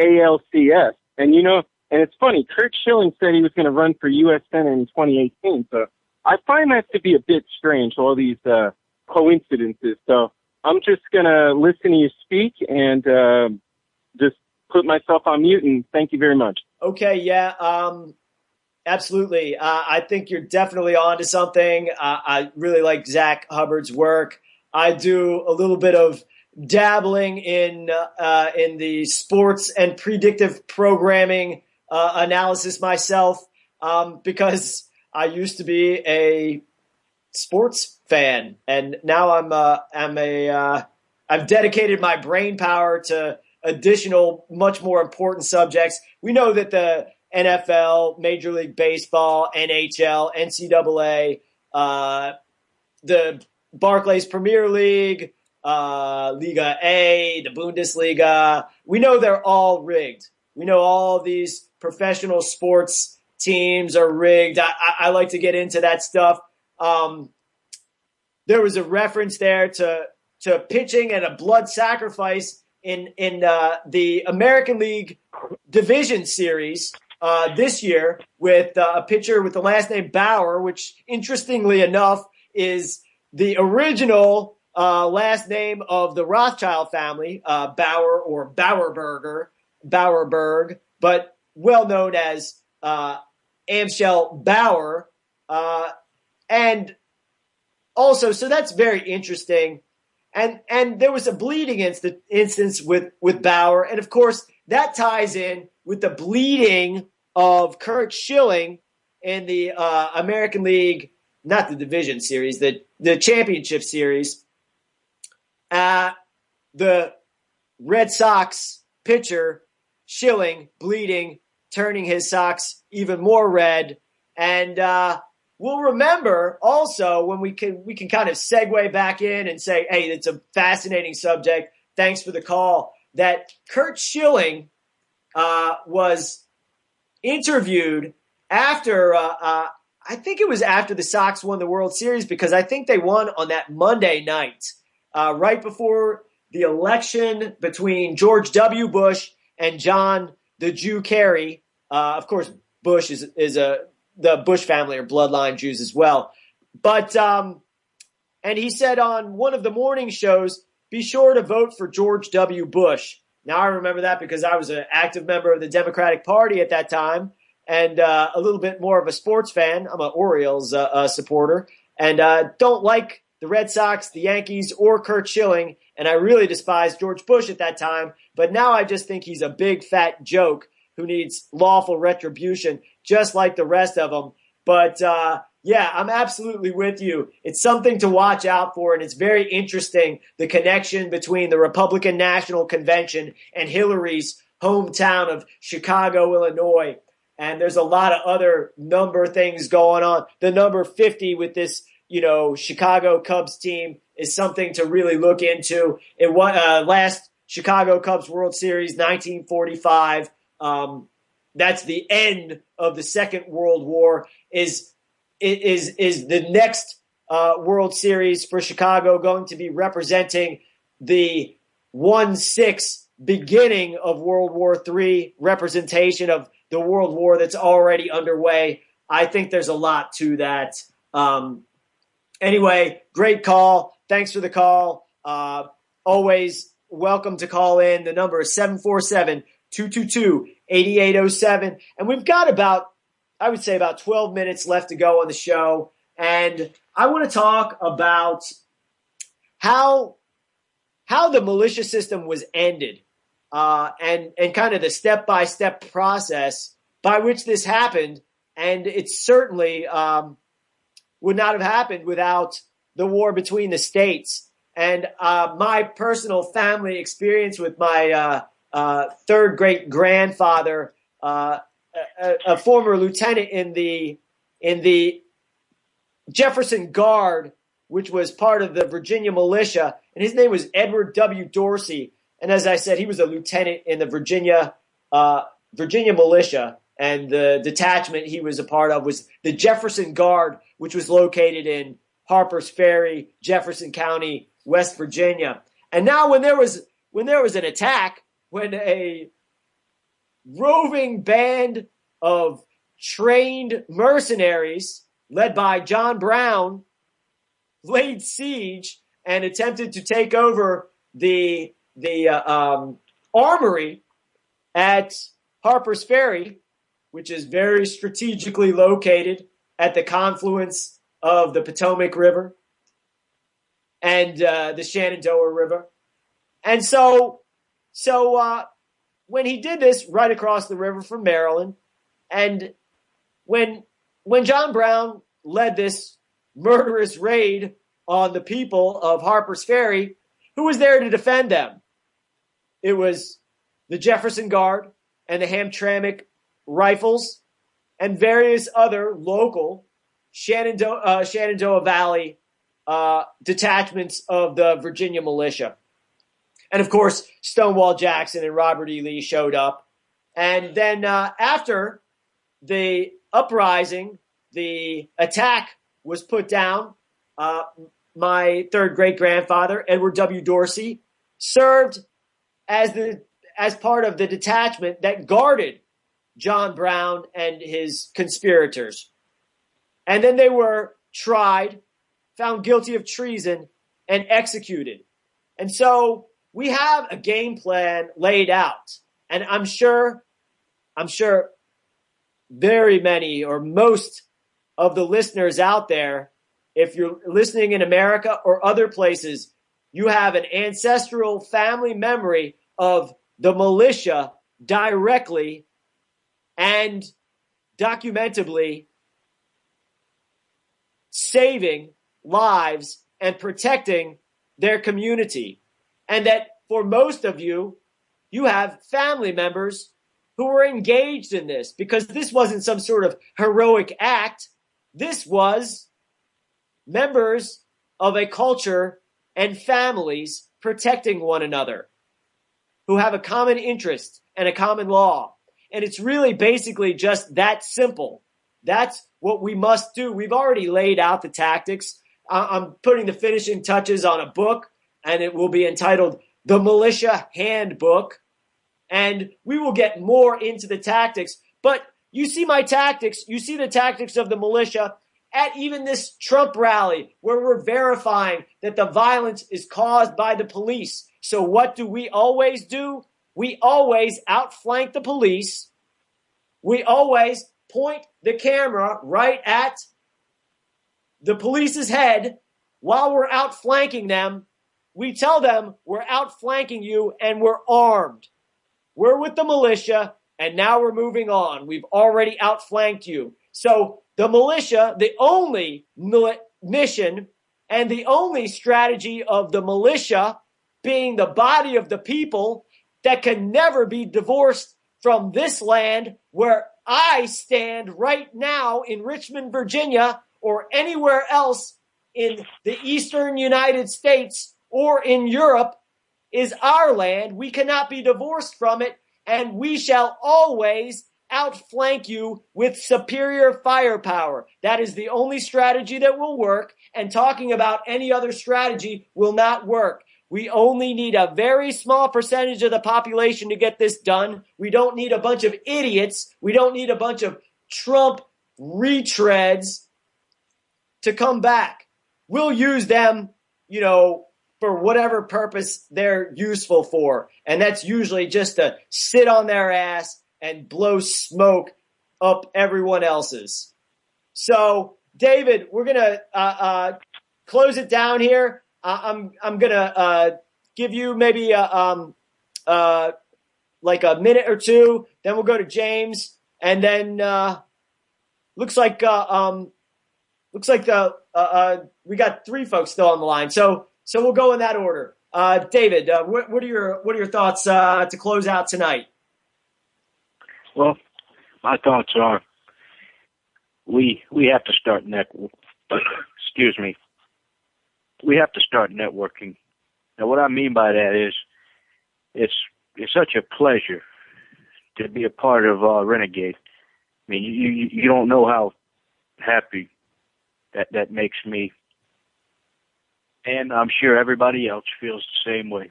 ALCS. And, and it's funny, Curt Schilling said he was going to run for U.S. Senate in 2018. So I find that to be a bit strange, all these coincidences. So I'm just going to listen to you speak and just put myself on mute, and thank you very much. Okay, yeah, absolutely. I think you're definitely onto something. I really like Zach Hubbard's work. I do a little bit of dabbling in the sports and predictive programming analysis myself because I used to be a sports fan, and now I've dedicated my brain power to additional, much more important subjects. We know that the NFL, Major League Baseball, NHL, NCAA, the Barclays Premier League, Liga A, the Bundesliga, we know they're all rigged. We know all these professional sports teams are rigged. I like to get into that stuff. There was a reference there to pitching and a blood sacrifice in the American League Division Series this year with a pitcher with the last name Bauer, which interestingly enough is the original last name of the Rothschild family, Bauer or Bauerberg, but well known as Amschel Bauer. And also, so that's very interesting. And there was a bleeding instance with Bauer. And, of course, that ties in with the bleeding of Curt Schilling in the American League, not the Division Series, the Championship Series. The Red Sox pitcher, Schilling, bleeding, turning his socks even more red. And we'll remember also when we can kind of segue back in and say, hey, it's a fascinating subject. Thanks for the call. That Curt Schilling was interviewed after, I think it was after the Sox won the World Series, because I think they won on that Monday night, right before the election between George W. Bush and John the Jew Kerry. Of course, Bush is the Bush family are bloodline Jews as well. But and he said on one of the morning shows, be sure to vote for George W. Bush. Now, I remember that because I was an active member of the Democratic Party at that time, and a little bit more of a sports fan. I'm an Orioles supporter, and don't like the Red Sox, the Yankees, or Curt Schilling, and I really despised George Bush at that time. But now I just think he's a big, fat joke who needs lawful retribution, just like the rest of them. But yeah, I'm absolutely with you. It's something to watch out for, and it's very interesting, the connection between the Republican National Convention and Hillary's hometown of Chicago, Illinois. And there's a lot of other number things going on. The number 50 with this, Chicago Cubs team is something to really look into. It last Chicago Cubs World Series, 1945. That's the end of the Second World War. Is the next World Series for Chicago going to be representing the 1/6 beginning of World War III representation of the World War that's already underway? I think there's a lot to that. Anyway, great call. Thanks for the call. Always welcome to call in. The number is 747-222-8807. And we've got about 12 minutes left to go on the show. And I want to talk about how the militia system was ended, and kind of the step-by-step process by which this happened. And it certainly would not have happened without the war between the states. And my personal family experience with my third great-grandfather, a former lieutenant in the Jefferson Guard, which was part of the Virginia Militia, and his name was Edward W. Dorsey. And as I said, he was a lieutenant in the Virginia Militia, and the detachment he was a part of was the Jefferson Guard, which was located in Harpers Ferry, Jefferson County, West Virginia. And now when there was an attack, when a roving band of trained mercenaries led by John Brown laid siege and attempted to take over the armory at Harpers Ferry, which is very strategically located at the confluence of the Potomac River and the Shenandoah River. And so when he did this right across the river from Maryland, and when John Brown led this murderous raid on the people of Harpers Ferry, who was there to defend them? It was the Jefferson Guard and the Hamtramck Rifles and various other local Shenandoah Valley detachments of the Virginia Militia. And of course, Stonewall Jackson and Robert E. Lee showed up. And then after the uprising, the attack was put down, my third great-grandfather, Edward W. Dorsey, served as part of the detachment that guarded John Brown and his conspirators. And then they were tried, found guilty of treason, and executed. And so we have a game plan laid out. And I'm sure very many or most of the listeners out there, if you're listening in America or other places, you have an ancestral family memory of the militia directly and documentably saving lives and protecting their community. And that for most of you, you have family members who were engaged in this, because this wasn't some sort of heroic act. This was members of a culture and families protecting one another who have a common interest and a common law. And it's really basically just that simple. That's what we must do. We've already laid out the tactics. I'm putting the finishing touches on a book, and it will be entitled The Militia Handbook. And we will get more into the tactics. But you see my tactics. You see the tactics of the militia at even this Trump rally where we're verifying that the violence is caused by the police. So what do? We always outflank the police. We always point the camera right at the police's head while we're outflanking them. We tell them we're outflanking you and we're armed. We're with the militia, and now we're moving on. We've already outflanked you. So the militia, the only mission and the only strategy of the militia being the body of the people that can never be divorced from this land where I stand right now in Richmond, Virginia, or anywhere else in the eastern United States or in Europe, is our land. We cannot be divorced from it, and we shall always outflank you with superior firepower. That is the only strategy that will work, and talking about any other strategy will not work. We only need a very small percentage of the population to get this done. We don't need a bunch of idiots. We don't need a bunch of Trump retreads to come back. We'll use them, for whatever purpose they're useful for. And that's usually just to sit on their ass and blow smoke up everyone else's. So, David, we're going to close it down here. I'm going to give you maybe like a minute or two. Then we'll go to James. And then looks like we got three folks still on the line. So we'll go in that order. David, what are your thoughts to close out tonight? Well, my thoughts are we have to start excuse me. We have to start networking. Now, what I mean by that is it's such a pleasure to be a part of Renegade. I mean, you don't know how happy that makes me. And I'm sure everybody else feels the same way.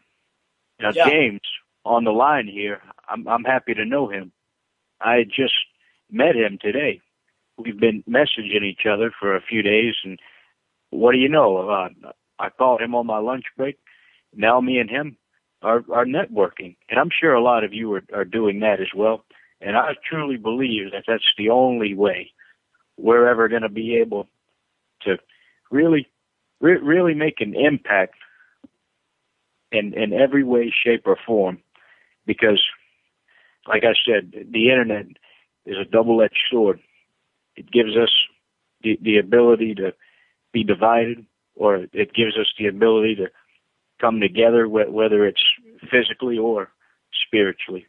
Now, yeah. James, on the line here, I'm happy to know him. I just met him today. We've been messaging each other for a few days, and what do you know? I called him on my lunch break. Now me and him are networking, and I'm sure a lot of you are doing that as well. And I truly believe that that's the only way we're ever going to be able to really make an impact in every way, shape, or form. Because, like I said, the internet is a double-edged sword. It gives us the ability to be divided, or it gives us the ability to come together, whether it's physically or spiritually.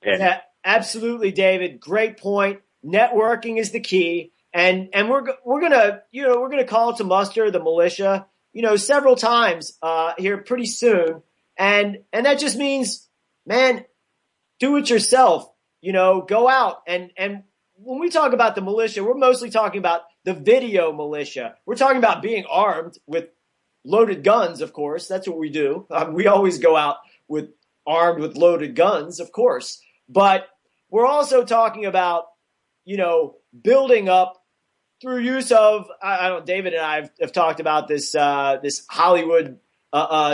And yeah, absolutely, David. Great point. Networking is the key. And we're gonna call to muster the militia, several times here pretty soon, and that just means, man, do it yourself. Go out and when we talk about the militia, we're mostly talking about the video militia. We're talking about being armed with loaded guns, of course. That's what we do. We always go out armed with loaded guns, of course. But we're also talking about, building up through use of, David and I have talked about this Hollywood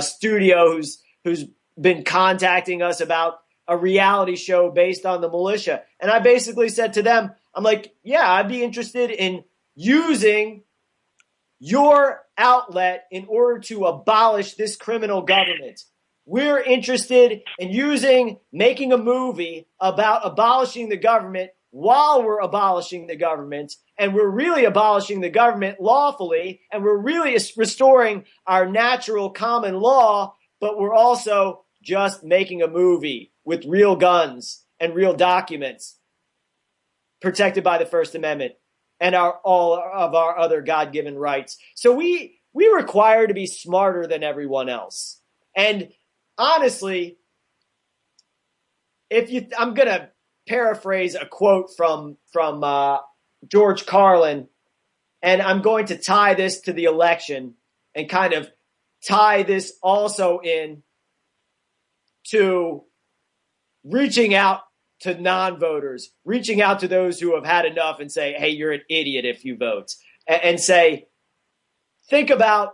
studio who's been contacting us about a reality show based on the militia. And I basically said to them, I'm like, yeah, I'd be interested in using your outlet in order to abolish this criminal government. We're interested in making a movie about abolishing the government while we're abolishing the government, and we're really abolishing the government lawfully, and we're really restoring our natural common law, but we're also just making a movie with real guns and real documents protected by the First Amendment and all of our other God-given rights. So we require to be smarter than everyone else. And honestly, I'm going to paraphrase a quote from George Carlin, and I'm going to tie this to the election and kind of tie this also in to reaching out to non-voters, reaching out to those who have had enough and say, hey, you're an idiot if you vote. And say, think about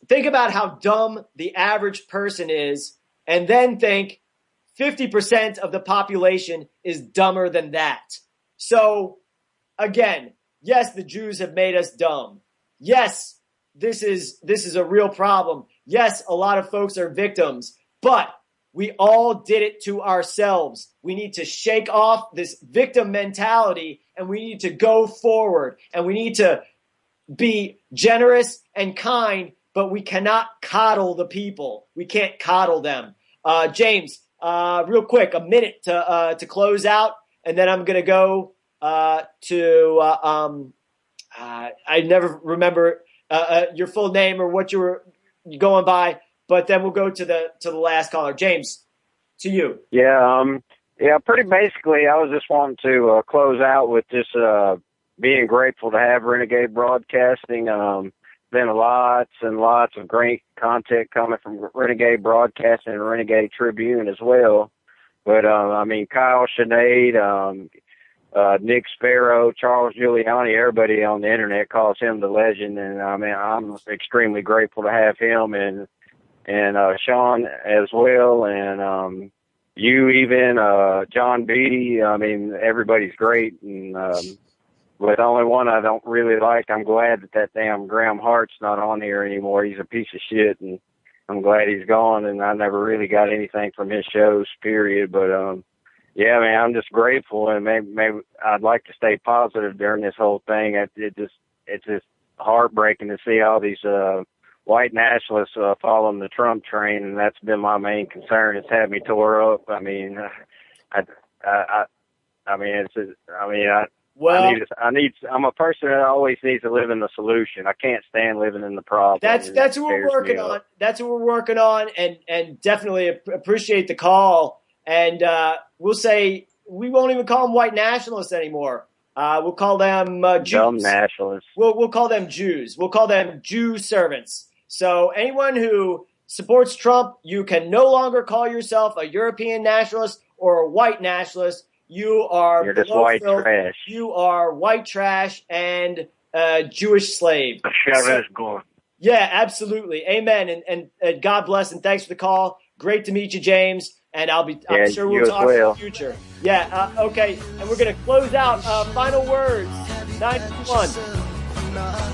think about how dumb the average person is, and then think 50% of the population is dumber than that. So, again, yes, the Jews have made us dumb. Yes, this is a real problem. Yes, a lot of folks are victims, but we all did it to ourselves. We need to shake off this victim mentality, and we need to go forward, and we need to be generous and kind, but we cannot coddle the people. We can't coddle them. James, real quick, a minute to close out, and then I'm going to go to I never remember your full name or what you were going by, but then we'll go to the last caller. James, to you. Yeah, pretty basically, I was just wanting to close out with just being grateful to have Renegade Broadcasting. Been lots and lots of great content coming from Renegade Broadcasting and Renegade Tribune as well. But, Kyle Sinead, Nick Sparrow, Charles Giuliani, everybody on the internet calls him the legend. And, I'm extremely grateful to have him and Sean as well. And, you even, John Beatty. Everybody's great. And, but the only one I don't really like, I'm glad that damn Graham Hart's not on here anymore. He's a piece of shit, and I'm glad he's gone, and I never really got anything from his shows, period. But, I'm just grateful, and maybe I'd like to stay positive during this whole thing. It's just heartbreaking to see all these white nationalists following the Trump train, and that's been my main concern. It's had me tore up. I'm a person that always needs to live in the solution. I can't stand living in the problem. That's what we're working on. That's what we're working on, and definitely appreciate the call. And we'll say we won't even call them white nationalists anymore. We'll call them Jews. Dumb nationalists. We'll call them Jews. We'll call them Jew servants. So anyone who supports Trump, you can no longer call yourself a European nationalist or a white nationalist. You're just white trash. You are white trash and Jewish slave. Yeah, absolutely. Amen. And God bless, and thanks for the call. Great to meet you, James. And I'm sure we'll talk in the future. Yeah. Okay. And we're going to close out. Final words. 9-1.